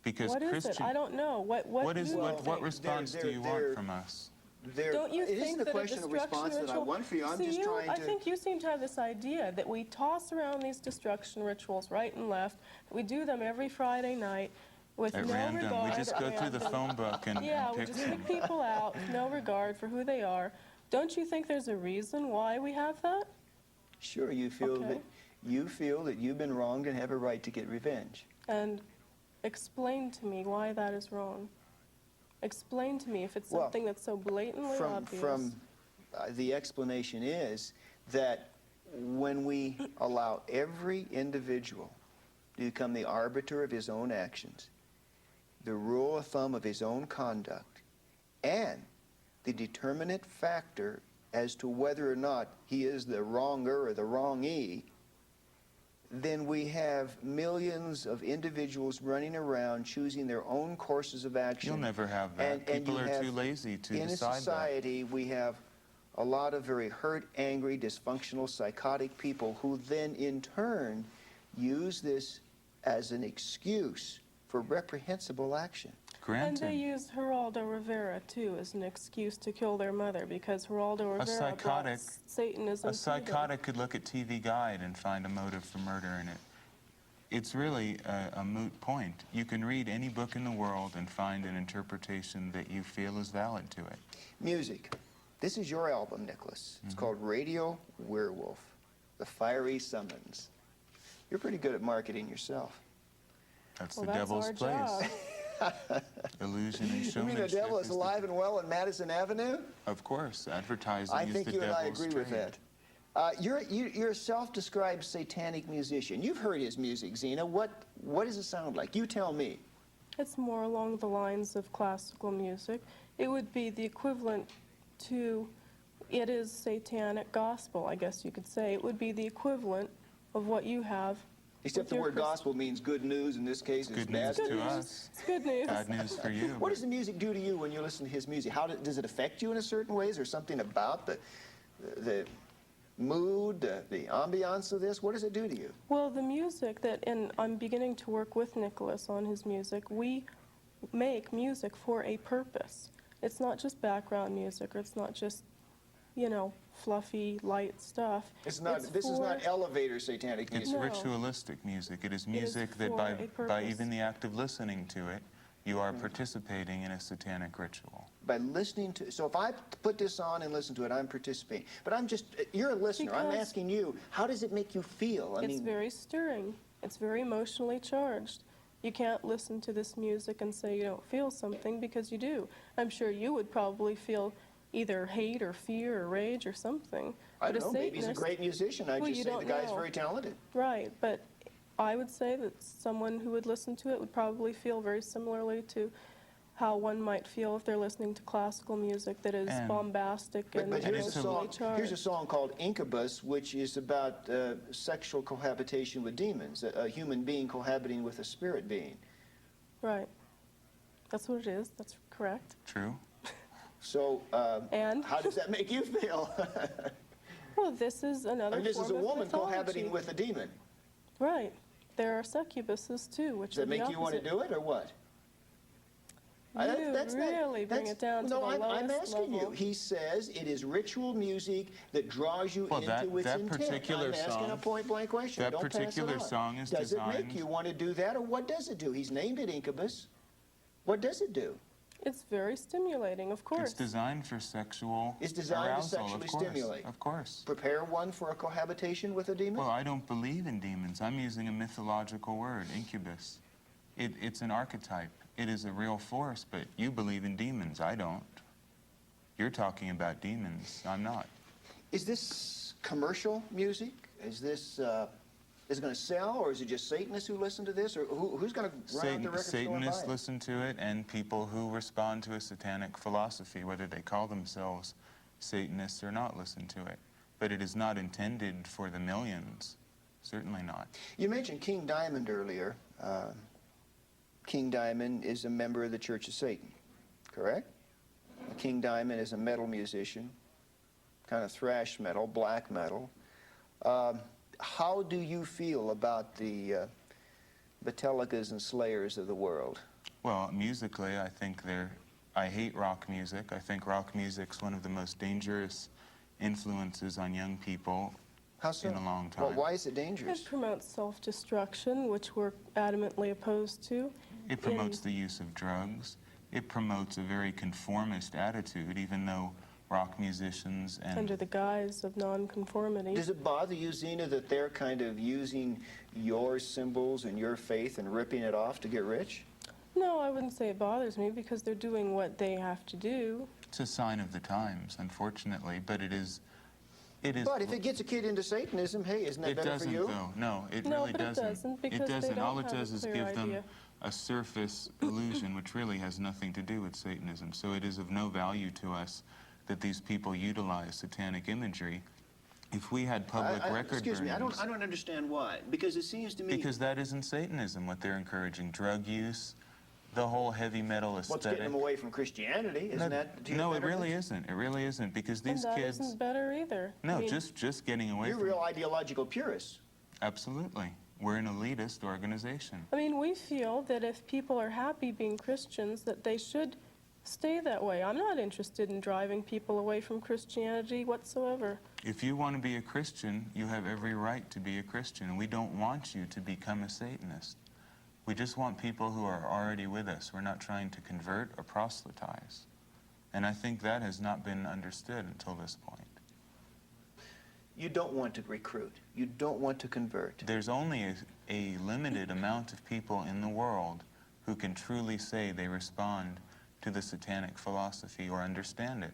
D: Because
C: What is it? I don't know. What do you
D: what
C: think?
D: response do you want from us?
C: Don't you
B: it
C: think
B: isn't a
C: that
B: question of response that I
C: ritual...
B: want for you. I'm
C: See,
B: just trying to...
C: I think you seem to have this idea that we toss around these destruction rituals right and left. We do them every Friday night with
D: At
C: no
D: random,
C: regard.
D: we just go through the phone book and
C: Yeah, we
D: pick
C: just
D: them.
C: pick people out with no regard for who they are. Don't you think there's a reason why we have that?
B: Sure, you feel
C: Okay.
B: that you've been wronged and have a right to get revenge.
C: And explain to me why that is wrong. Explain to me if it's
B: Well,
C: something that's so blatantly obvious.
B: The explanation is that when we allow every individual to become the arbiter of his own actions, the rule of thumb of his own conduct, and the determinate factor as to whether or not he is the wronger or the wrongee, then we have millions of individuals running around choosing their own courses of action.
D: You'll never have that.
B: And
D: People
B: you
D: are
B: have-
D: too lazy to
B: in
D: decide
B: a society, we have a lot of very hurt, angry, dysfunctional, psychotic people who then in turn use this as an excuse for reprehensible action.
D: that.
C: And they
D: Granted,
C: use Geraldo Rivera, too, as an excuse to kill their mother, because Geraldo Rivera
D: psychotic-
C: brought Satanism
D: a
C: to them.
D: psychotic could look at TV Guide and find a motive for murder in it. It's really a moot point. You can read any book in the world and find an interpretation that you feel is valid to it.
B: Music. This is your album, Nicholas. It's called Radio Werewolf, The Fiery Summons. You're pretty good at marketing yourself.
D: That's
C: Well,
D: the
C: that's
D: devil's
C: our
D: place.
C: job.
D: Illusion and
B: You
D: showmanship.
B: mean the devil is
D: the-
B: alive and well in Madison Avenue?
D: Of course, advertising
B: I
D: is
B: think
D: the
B: you and I
D: devil's
B: agree with
D: trade.
B: that. You're a self-described satanic musician. You've heard his music, Zena. What does it sound like? You tell me.
C: It's more along the lines of classical music. It would be the equivalent to, it is satanic gospel, I guess you could say. It would be the equivalent of what you have.
B: Except
C: with
B: the
C: your
B: word gospel means good news. In this case, it's
D: Good
B: bad
D: news
B: news.
D: to us.
C: It's good news.
D: Bad news for you.
B: What does the music do to you when you listen to his music? Does it affect you in a certain way? Is there something about the mood, the ambiance of this? What does it do to you?
C: Well, the music that, and I'm beginning to work with Nicholas on his music, we make music for a purpose. It's not just background music, or it's not just, you know, fluffy, light stuff.
B: This is not elevator satanic
D: It's
B: music.
C: No.
D: ritualistic music. It is music that
C: for
D: by
C: a purpose.
D: even the act of listening to it, you are participating in a satanic ritual.
B: By listening to, so if I put this on and listen to it, I'm participating. But you're a listener. I'm
C: Because
B: asking you, how does it make you feel?
C: It's very stirring. It's very emotionally charged. You can't listen to this music and say you don't feel something, because you do. I'm sure you would probably feel either hate or fear or rage or something.
B: I
C: But
B: don't know, maybe he's a
C: Satanist-
B: great musician. I
C: Well,
B: just
C: you
B: say the
C: don't
B: guy's
C: know.
B: very talented.
C: Right, but I would say that someone who would listen to it would probably feel very similarly to how one might feel if they're listening to classical music that is
D: And-
C: bombastic
B: But,
C: and
B: but here's, a
C: emotionally
B: song,
C: charged.
B: here's a song called Incubus, which is about sexual cohabitation with demons, a human being cohabiting with a spirit being.
C: Right. That's what it is. That's correct.
D: True?
B: So
C: And?
B: how does that make you feel?
C: Well, this is another
B: This is a
C: form of
B: woman
C: mythology.
B: cohabiting with a demon.
C: Right. There are succubuses too, which
B: Does that
C: are the
B: make you want to
C: opposite.
B: do it or what?
C: You really bring it down to the
B: I'm
C: lowest
B: asking
C: level.
B: you. He says it is ritual music that draws you
D: Well,
B: into
D: that
B: its intent.
D: particular
B: I'm asking a
D: song-
B: point-blank question.
D: that
B: Don't pass it
D: particular
B: on.
D: song is
B: Does it
D: designed-
B: make you want to do that, or what does it do? He's named it Incubus. What does it do?
C: It's very stimulating, of course.
D: It's designed for sexual
B: It's designed to
D: arousal,
B: sexually
D: of course,
B: stimulate.
D: Of course.
B: Prepare one for a cohabitation with a demon?
D: Well, I don't believe in demons. I'm using a mythological word, incubus. It's an archetype. It is a real force, but you believe in demons. I don't. You're talking about demons. I'm not.
B: Is this commercial music? Is this is it going to sell, or is it just Satanists who listen to this, or who's going to run out the record store and buy
D: Satanists
B: it?
D: listen to it, and people who respond to a satanic philosophy, whether they call themselves Satanists or not, listen to it. But it is not intended for the millions. Certainly not.
B: You mentioned King Diamond earlier. King Diamond is a member of the Church of Satan, correct? King Diamond is a metal musician, kind of thrash metal, black metal. How do you feel about the Metallicas and Slayers of the world?
D: Well, musically, I think I hate rock music. I think rock music's one of the most dangerous influences on young people
B: How so?
D: in a long time.
B: Well, why is it dangerous?
C: It promotes self-destruction, which we're adamantly opposed to.
D: It promotes the use of drugs. It promotes a very conformist attitude, even though rock musicians and...
C: Under the guise of nonconformity.
B: Does it bother you, Zena, that they're kind of using your symbols and your faith and ripping it off to get rich?
C: No, I wouldn't say it bothers me because they're doing what they have to do.
D: It's a sign of the times, unfortunately, but it is...
B: But if it gets a kid into Satanism, hey, isn't that
D: It
B: better
D: doesn't,
B: for you?
D: though. No, it
C: No,
D: really
C: but it
D: doesn't.
C: doesn't, because
D: it
C: they
D: doesn't.
C: don't
D: All it
C: have a
D: does is
C: clear
D: give them
C: idea.
D: a surface illusion, which really has nothing to do with Satanism. So it is of no value to us that these people utilize satanic imagery. If we had public record
B: excuse me, I
D: burnings...
B: don't understand why. Because it seems to me...
D: Because that isn't Satanism, what they're encouraging. Drug use, the whole heavy metal aesthetic.
B: What's getting them away from Christianity? Isn't that...
D: No, it really isn't. It really isn't, because these
C: And that
D: kids...
C: isn't better either.
D: No,
C: I mean,
D: just getting away
B: You're
D: from...
B: real ideological purists.
D: Absolutely. We're an elitist organization.
C: I mean, we feel that if people are happy being Christians, that they should stay that way. I'm not interested in driving people away from Christianity whatsoever.
D: If you want to be a Christian, you have every right to be a Christian. We don't want you to become a Satanist. We just want people who are already with us. We're not trying to convert or proselytize. And I think that has not been understood until this point.
B: You don't want to recruit. You don't want to convert.
D: There's only a limited amount of people in the world who can truly say they respond to the satanic philosophy or understand it.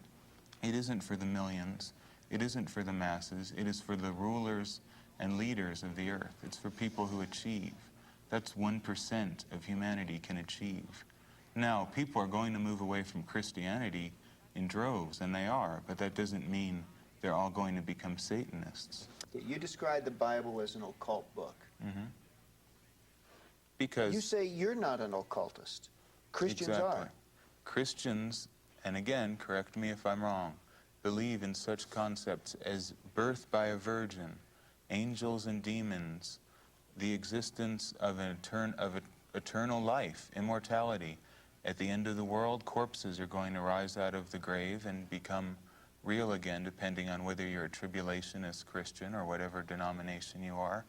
D: It isn't for the millions. It isn't for the masses. It is for the rulers and leaders of the earth. It's for people who achieve. That's 1% of humanity can achieve. Now, people are going to move away from Christianity in droves, and they are, but that doesn't mean they're all going to become Satanists.
B: You describe the Bible as an occult book.
D: Mm-hmm. Because...
B: You say you're not an occultist. Christians
D: exactly.
B: are.
D: Christians, and again, correct me if I'm wrong, believe in such concepts as birth by a virgin, angels and demons, the existence of eternal life, immortality. At the end of the world, corpses are going to rise out of the grave and become real again, depending on whether you're a tribulationist Christian or whatever denomination you are.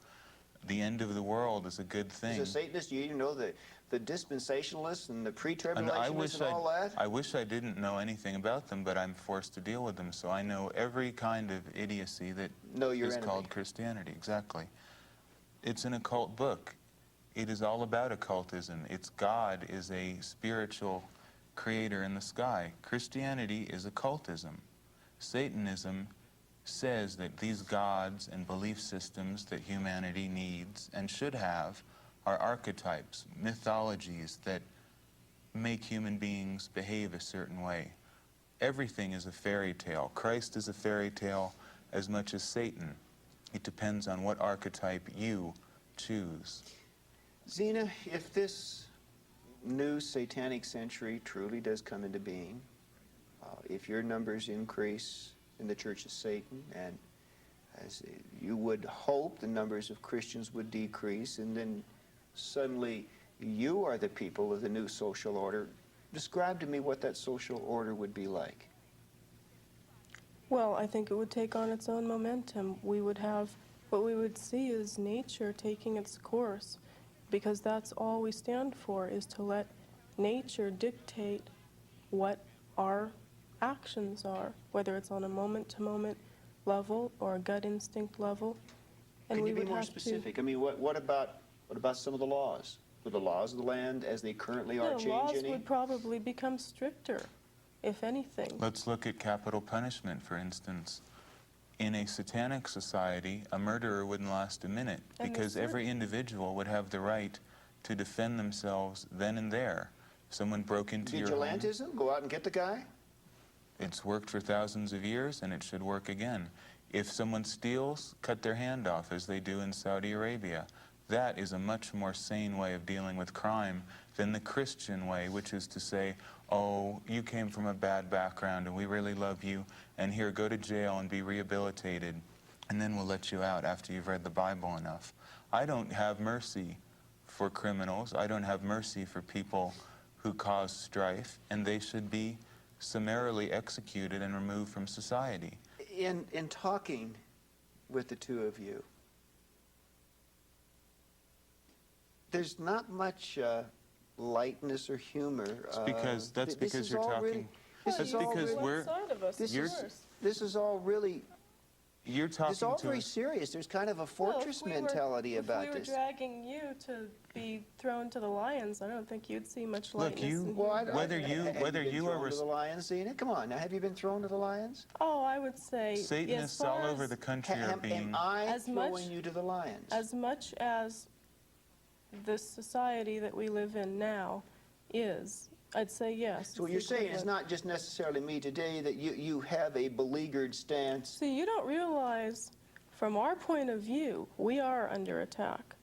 D: The end of the world is a good thing.
B: As a Satanist, you know the dispensationalists and the pre-tribulationists and all that?
D: I wish I didn't know anything about them, but I'm forced to deal with them, so I know every kind of idiocy that is called Christianity. Exactly. It's an occult book. It is all about occultism. It's God is a spiritual creator in the sky. Christianity is occultism. Satanism says that these gods and belief systems that humanity needs and should have are archetypes, mythologies that make human beings behave a certain way. Everything is a fairy tale. Christ is a fairy tale as much as Satan. It depends on what archetype you choose.
B: Zena, if this new satanic century truly does come into being, if your numbers increase in the Church of Satan, and as you would hope the numbers of Christians would decrease, and then suddenly you are the people of the new social order, describe to me what that social order would be like.
C: Well, I think it would take on its own momentum. What we would see is nature taking its course, because that's all we stand for, is to let nature dictate what our actions are, whether it's on a moment-to-moment level or a gut instinct level. And
B: Can
C: we
B: you be
C: would
B: more
C: have
B: specific? I mean, what about some of the laws? Would the laws of the land as they currently are change
C: laws
B: any?
C: would probably become stricter, if anything.
D: Let's look at capital punishment, for instance. in a satanic society, a murderer wouldn't last a minute,
C: And
D: because
C: they
D: every individual would have the right to defend themselves then and there. Someone broke into your home.
B: Vigilantism? Go out and get the guy?
D: It's worked for thousands of years, and it should work again. If someone steals, cut their hand off, as they do in Saudi Arabia. That is a much more sane way of dealing with crime than the Christian way, which is to say, oh, you came from a bad background and we really love you, and here, go to jail and be rehabilitated, and then we'll let you out after you've read the Bible enough. I don't have mercy for criminals. I don't have mercy for people who cause strife, and they should be summarily executed and removed from society.
B: In talking with the two of you, there's not much lightness or humor.
D: That's because you're talking.
B: This is all
D: because
B: really,
D: we're.
B: this is all really.
D: You're talking
B: It's all
D: to
B: very
D: us.
B: serious. There's kind of a fortress mentality about
C: If we
B: this.
C: were dragging you to be thrown to the lions, I don't think you'd see much
D: Look,
C: lightness. in
B: Well,
C: humor.
D: whether you
B: are
D: are
B: to the lions, Zena? Come on, now have you been thrown to the lions?
C: Oh, I would say
D: Satanists
C: as
D: all
C: far
D: over
C: as-
D: the country are
B: Am
D: being.
B: I
C: As
B: throwing
C: much-
B: you to the lions?
C: As much as the society that we live in now is, I'd say yes.
B: So what
C: it's
B: you're saying is
C: equivalent.
B: not just necessarily me today, that you have a beleaguered stance.
C: See, you don't realize, from our point of view, we are under attack.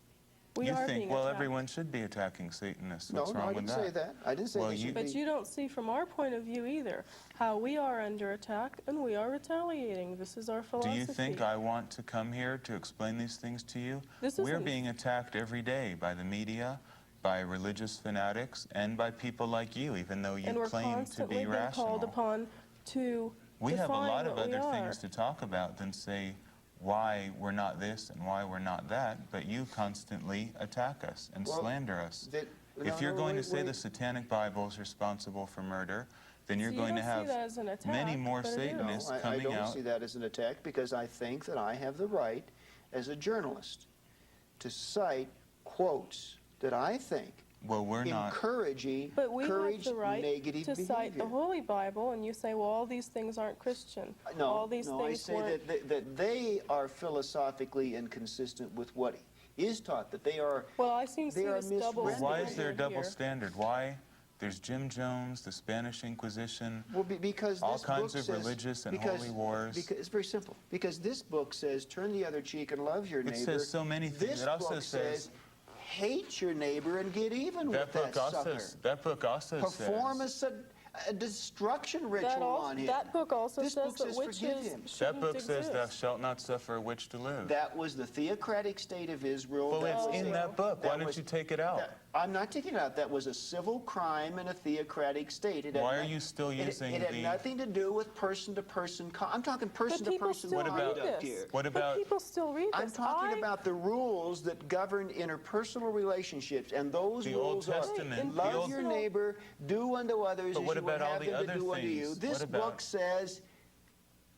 C: We
D: You
C: are
D: think,
C: being
D: well,
C: attacked.
D: everyone should be attacking Satanists.
B: No,
D: What's
B: no,
D: wrong
B: I
D: with
B: didn't say that. I didn't say
D: Well,
B: they
D: you-
B: should
C: But
B: be.
C: you don't see from our point of view either how we are under attack and we are retaliating. This is our
D: Do
C: philosophy.
D: you think I want to come here to explain these things to you?
C: This
D: We're
C: isn't-
D: being attacked every day by the media, by religious fanatics, and by people like you, even though you
C: and we're
D: claim to
C: constantly
D: be
C: being
D: rational.
C: called upon to
D: We have a
C: define
D: lot of
C: what we
D: other
C: are.
D: things to talk about than say why we're not this and why we're not that, but you constantly attack us and
B: Well,
D: slander us.
B: that-
D: If
B: no,
D: you're
B: no,
D: going
B: wait,
D: to say
B: wait.
D: the Satanic Bible is responsible for murder, then you're
C: So
D: going
C: you
D: to
C: don't see
D: have
C: that as an attack,
D: many more
C: but it is.
D: Satanists
B: No, I
D: coming
B: don't
D: out.
B: see that as an attack, because I think that I have the right, as a journalist, to cite quotes that I think
D: Well, we're not.
B: encourage
C: But we have the right
B: negative
C: to
B: behavior.
C: cite the Holy Bible, and you say, well, all these things aren't Christian.
B: No,
C: all these
B: no, I
C: things
B: say
C: weren't.
B: that they are philosophically inconsistent with what is taught, that they are.
C: Well, I seem to
B: They
C: see
B: are
C: this double
D: Well,
B: misread.
D: why
C: standard
D: is there a double
C: here.
D: standard? Why? There's Jim Jones, the Spanish Inquisition,
B: Well, because
D: all
B: this
D: kinds
B: book
D: of
B: says,
D: religious and
B: because,
D: holy wars.
B: Because it's very simple. Because this book says, turn the other cheek and love your neighbor.
D: It says so many things.
B: This
D: It also
B: book
D: says,
B: hate your neighbor and get even with that sucker.
D: That book also
B: Perform
D: says.
B: a destruction ritual on him.
C: That book also
B: This
C: says
B: book
C: that
B: says forgive
C: witches
B: him.
D: That
C: shouldn't
D: book says,
C: exist.
D: "Thou shalt not suffer a witch to live."
B: That was the theocratic state of Israel.
D: Well,
B: That
D: it's
B: was
D: in
B: a-
D: that book.
B: that
D: Why don't
B: was-
D: you take it out?
B: I'm not taking it out. That was a civil crime in a theocratic state. It had
D: Why are
B: no-
D: you still using
B: it had
D: the-
B: nothing to do with person-to-person. I'm talking
C: But
B: person-to-person
C: people still
D: What about-
C: read
B: conduct
C: this.
B: here.
D: What about-
C: But people still read this.
B: I'm talking about the rules that govern interpersonal relationships, and those
D: The Old
B: rules are
D: Testament,
C: the
B: love
C: Old-
B: your neighbor, do unto others
D: But
B: as
D: what
B: you would
D: about all
B: have
D: the
B: them to
D: other
B: do unto you.
D: things?
B: This
D: What about-
B: book says,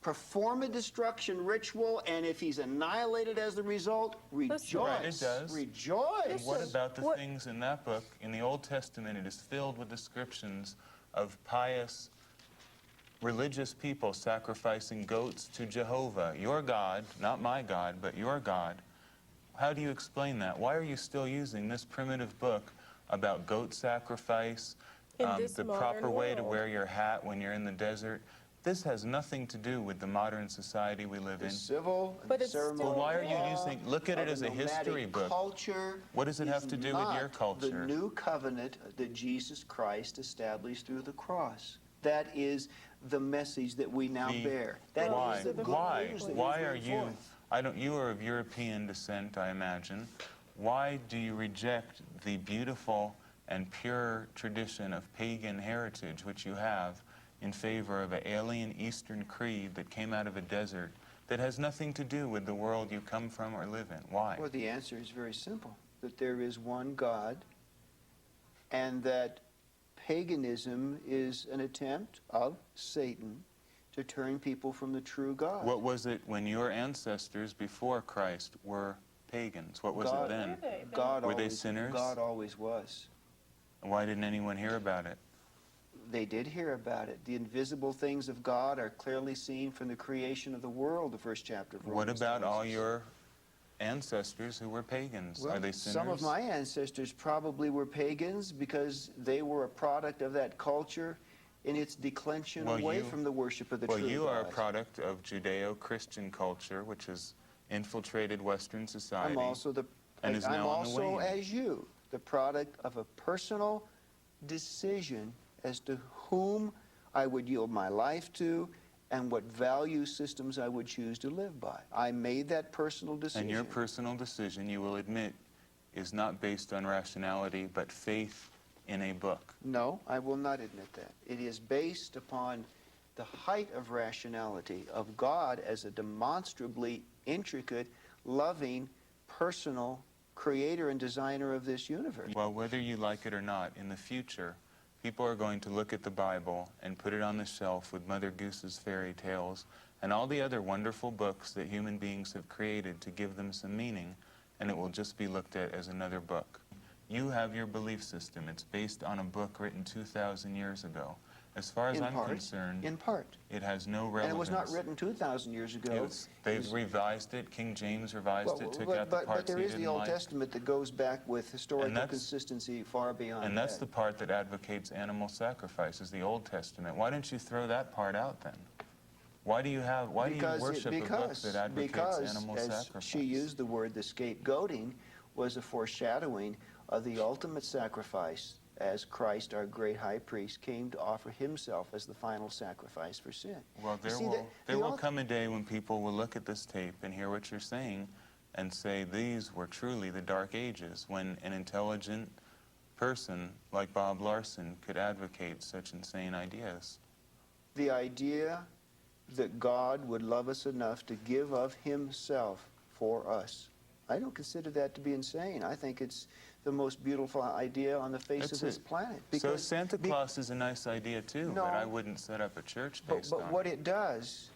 B: perform a destruction ritual, and if he's annihilated as the result, rejoice.
D: Right, it does.
B: Rejoice.
D: What about the
C: What-
D: things in that book? In the Old Testament, it is filled with descriptions of pious religious people sacrificing goats to Jehovah, your God, not my God, but your God. How do you explain that? Why are you still using this primitive book about goat sacrifice,
C: In this
D: the
C: modern
D: proper way to
C: world.
D: wear your hat when you're in the desert? This has nothing to do with the modern society we live
B: The
D: in.
B: civil
C: But it's
B: ceremonial
C: still-
D: Well, why are you
B: law
D: using- look at it
B: of
D: as
B: the
D: a history
B: nomadic
D: book.
B: Culture
D: What does it have
B: is
D: to do with your
B: not
D: culture?
B: The new covenant that Jesus Christ established through the cross. That is the message that we now bear. That
D: Why?
B: is the good
D: Why?
B: news that
D: Why
B: we
D: are
B: bring
D: you?
B: forth.
D: You are of European descent, I imagine. Why do you reject the beautiful and pure tradition of pagan heritage which you have in favor of an alien Eastern creed that came out of a desert that has nothing to do with the world you come from or live in? Why?
B: Well, the answer is very simple, that there is one God, and that paganism is an attempt of Satan to turn people from the true God.
D: What was it when your ancestors before Christ were pagans? What was
B: God-
D: it then?
C: Were they?
B: God
D: Were they
B: always,
D: sinners?
B: God always was.
D: Why didn't anyone hear about it?
B: They did hear about it. The invisible things of God are clearly seen from the creation of the world, the first chapter of Romans.
D: What about
B: tells
D: all
B: us.
D: your ancestors who were pagans?
B: Well,
D: Are they sinners?
B: some of my ancestors probably were pagans because they were a product of that culture in its declension away from the worship of the true God.
D: Well, you are a product of Judeo-Christian culture, which has infiltrated Western society.
B: I'm also
D: and is
B: I'm
D: now on the
B: also,
D: wane.
B: as you, the product of a personal decision as to whom I would yield my life to and what value systems I would choose to live by. I made that personal decision.
D: And your personal decision, you will admit, is not based on rationality, but faith in a book.
B: No, I will not admit that. It is based upon the height of rationality of God as a demonstrably intricate, loving, personal creator and designer of this universe.
D: Well, whether you like it or not, in the future, people are going to look at the Bible and put it on the shelf with Mother Goose's fairy tales and all the other wonderful books that human beings have created to give them some meaning, and it will just be looked at as another book. You have your belief system. It's based on a book written 2,000 years ago. As far as I'm concerned,
B: in part.
D: it has no relevance.
B: And it was not written 2,000 years ago.
D: They've revised it. King James revised it, took out the parts
B: but there
D: he
B: is the
D: didn't
B: Old
D: like.
B: Testament that goes back with historical consistency far beyond
D: And that's
B: that.
D: the part that advocates animal sacrifice, is the Old Testament. Why don't you throw that part out then? Why do you worship a book that advocates animal sacrifice?
B: As she used the word, the scapegoating was a foreshadowing of the ultimate sacrifice as Christ, our great high priest, came to offer himself as the final sacrifice for sin.
D: Well, there will come a day when people will look at this tape and hear what you're saying and say these were truly the Dark Ages, when an intelligent person like Bob Larson could advocate such insane ideas.
B: The idea that God would love us enough to give of himself for us, I don't consider that to be insane. I think it's the most beautiful idea on the face of this planet.
D: So Santa Claus is a nice idea too,
B: No,
D: but I wouldn't set up a church based on it.
B: But what it does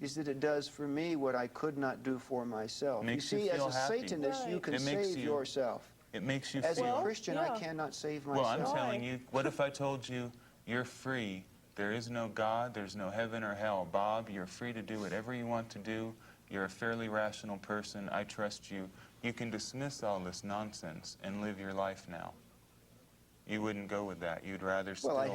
B: is that it does for me what I could not do for myself.
D: Makes
B: you see,
D: you feel
B: as a
D: happy.
B: Satanist, you can save yourself.
D: It makes you
B: As
D: feel...
B: a Christian, I cannot save myself.
D: Well, I'm telling you, what if I told you you're free? There is no God, there's no heaven or hell. Bob, you're free to do whatever you want to do. You're a fairly rational person. I trust you. You can dismiss all this nonsense and live your life now. You wouldn't go with that. You'd rather still...
B: Well, I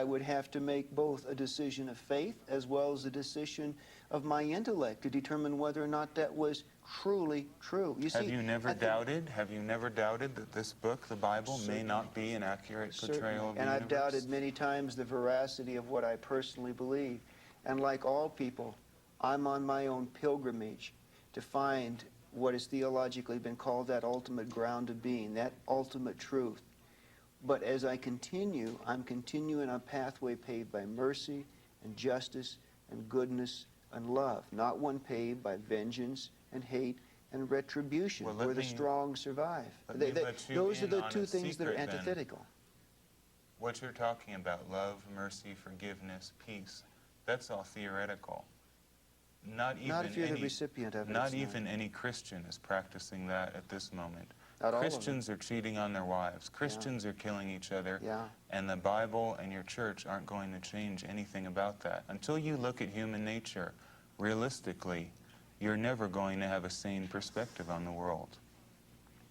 B: would have to make both a decision of faith as well as a decision of my intellect to determine whether or not that was truly true. You see,
D: Have you never doubted that this book, the Bible, may not be an accurate portrayal of the universe?
B: And I've doubted many times the veracity of what I personally believe. And like all people, I'm on my own pilgrimage to find what has theologically been called that ultimate ground of being, that ultimate truth. But as I continue, I'm continuing a pathway paved by mercy and justice and goodness and love, not one paved by vengeance and hate and retribution, where the strong survive. Those are the two things that are antithetical.
D: What you're talking about, love, mercy, forgiveness, peace, that's all theoretical. Not
B: if you're the recipient of it.
D: Not even any Christian is practicing that at this moment.
B: Not all of them.
D: Christians are cheating on their wives. Christians are killing each other.
B: Yeah.
D: And the Bible and your church aren't going to change anything about that. Until you look at human nature realistically, you're never going to have a sane perspective on the world.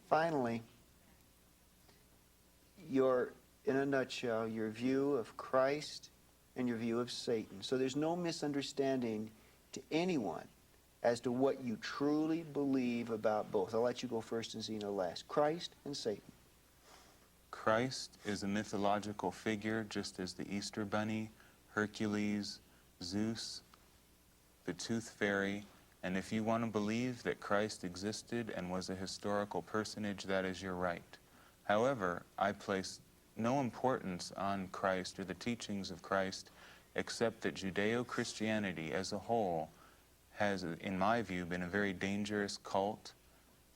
B: Finally, in a nutshell, your view of Christ and your view of Satan. So there's no misunderstanding to anyone as to what you truly believe about both. I'll let you go first and Zeno last. Christ and Satan.
D: Christ is a mythological figure, just as the Easter Bunny, Hercules, Zeus, the Tooth Fairy, and if you want to believe that Christ existed and was a historical personage, that is your right. However, I place no importance on Christ or the teachings of Christ, except that Judeo-Christianity as a whole has, in my view, been a very dangerous cult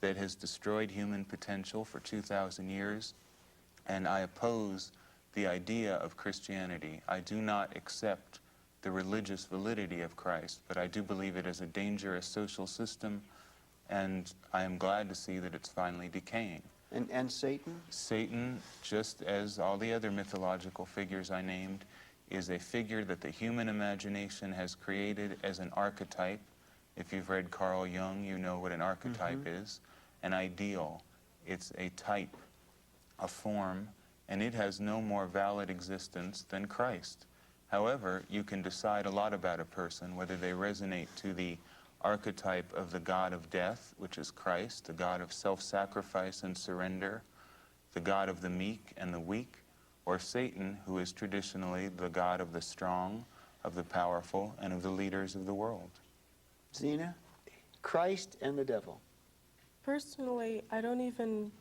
D: that has destroyed human potential for 2,000 years, and I oppose the idea of Christianity. I do not accept the religious validity of Christ, but I do believe it is a dangerous social system And I am glad to see that it's finally decaying.
B: And Satan?
D: Satan, just as all the other mythological figures I named, is a figure that the human imagination has created as an archetype. If you've read Carl Jung, you know what an archetype is. An ideal. It's a type, a form, and it has no more valid existence than Christ. However, you can decide a lot about a person, whether they resonate to the archetype of the God of death, which is Christ, the God of self-sacrifice and surrender, the God of the meek and the weak, or Satan, who is traditionally the God of the strong, of the powerful, and of the leaders of the world.
B: Zena? Christ and the devil.
C: Personally, I don't even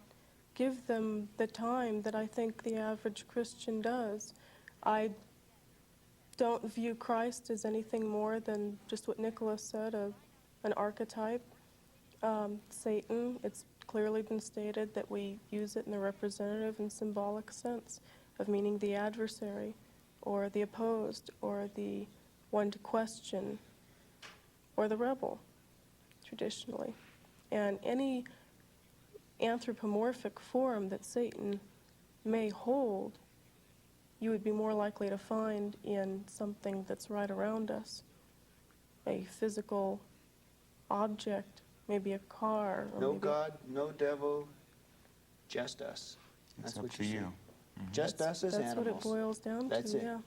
C: give them the time that I think the average Christian does. I don't view Christ as anything more than just what Nicholas said, an archetype. Satan, it's clearly been stated that we use it in the representative and symbolic sense of meaning the adversary, or the opposed, or the one to question, or the rebel, traditionally. And any anthropomorphic form that Satan may hold, you would be more likely to find in something that's right around us. A physical object, maybe a car. Or
B: No
C: maybe
B: God, no devil, just us.
D: It's
B: That's
D: up
B: what
D: to
B: you
D: you.
B: Just us as
C: That's
B: animals.
C: what it boils down
B: That's
C: to,
B: it.
C: yeah.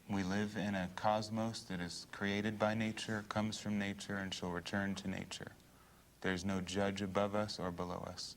D: We live in a cosmos that is created by nature, comes from nature, and shall return to nature. There's no judge above us or below us.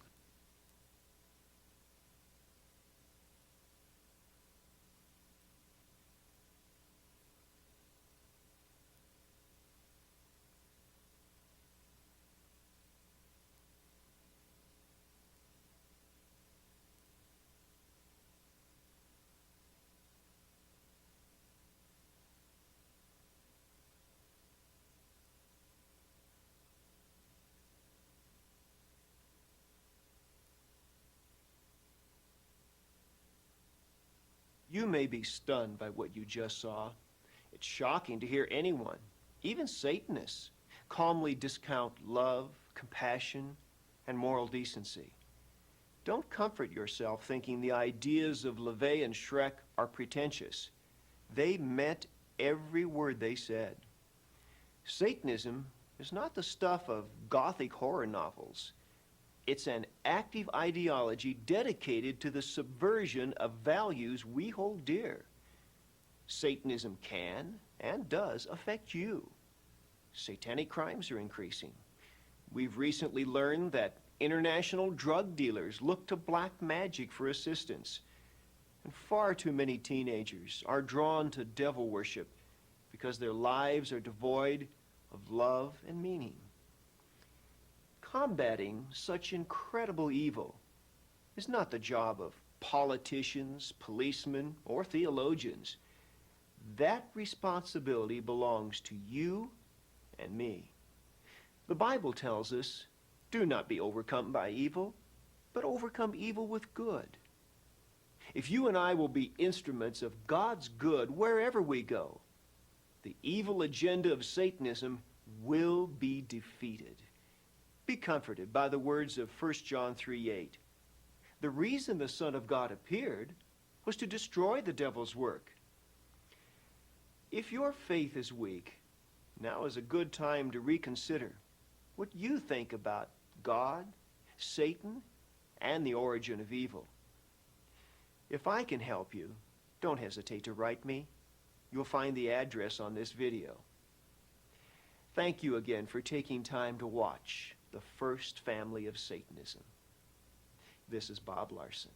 A: You may be stunned by what you just saw. It's shocking to hear anyone, even Satanists, calmly discount love, compassion, and moral decency. Don't comfort yourself thinking the ideas of LaVey and Schreck are pretentious. They meant every word they said. Satanism is not the stuff of Gothic horror novels. It's an active ideology dedicated to the subversion of values we hold dear. Satanism can and does affect you. Satanic crimes are increasing. We've recently learned that international drug dealers look to black magic for assistance. And far too many teenagers are drawn to devil worship because their lives are devoid of love and meaning. Combating such incredible evil is not the job of politicians, policemen, or theologians. That responsibility belongs to you and me. The Bible tells us, do not be overcome by evil, but overcome evil with good. If you and I will be instruments of God's good wherever we go, the evil agenda of Satanism will be defeated. Be comforted by the words of 1 John 3:8. The reason the Son of God appeared was to destroy the devil's work. If your faith is weak, now is a good time to reconsider what you think about God, Satan, and the origin of evil. If I can help you, don't hesitate to write me. You'll find the address on this video. Thank you again for taking time to watch the first family of Satanism. This is Bob Larson.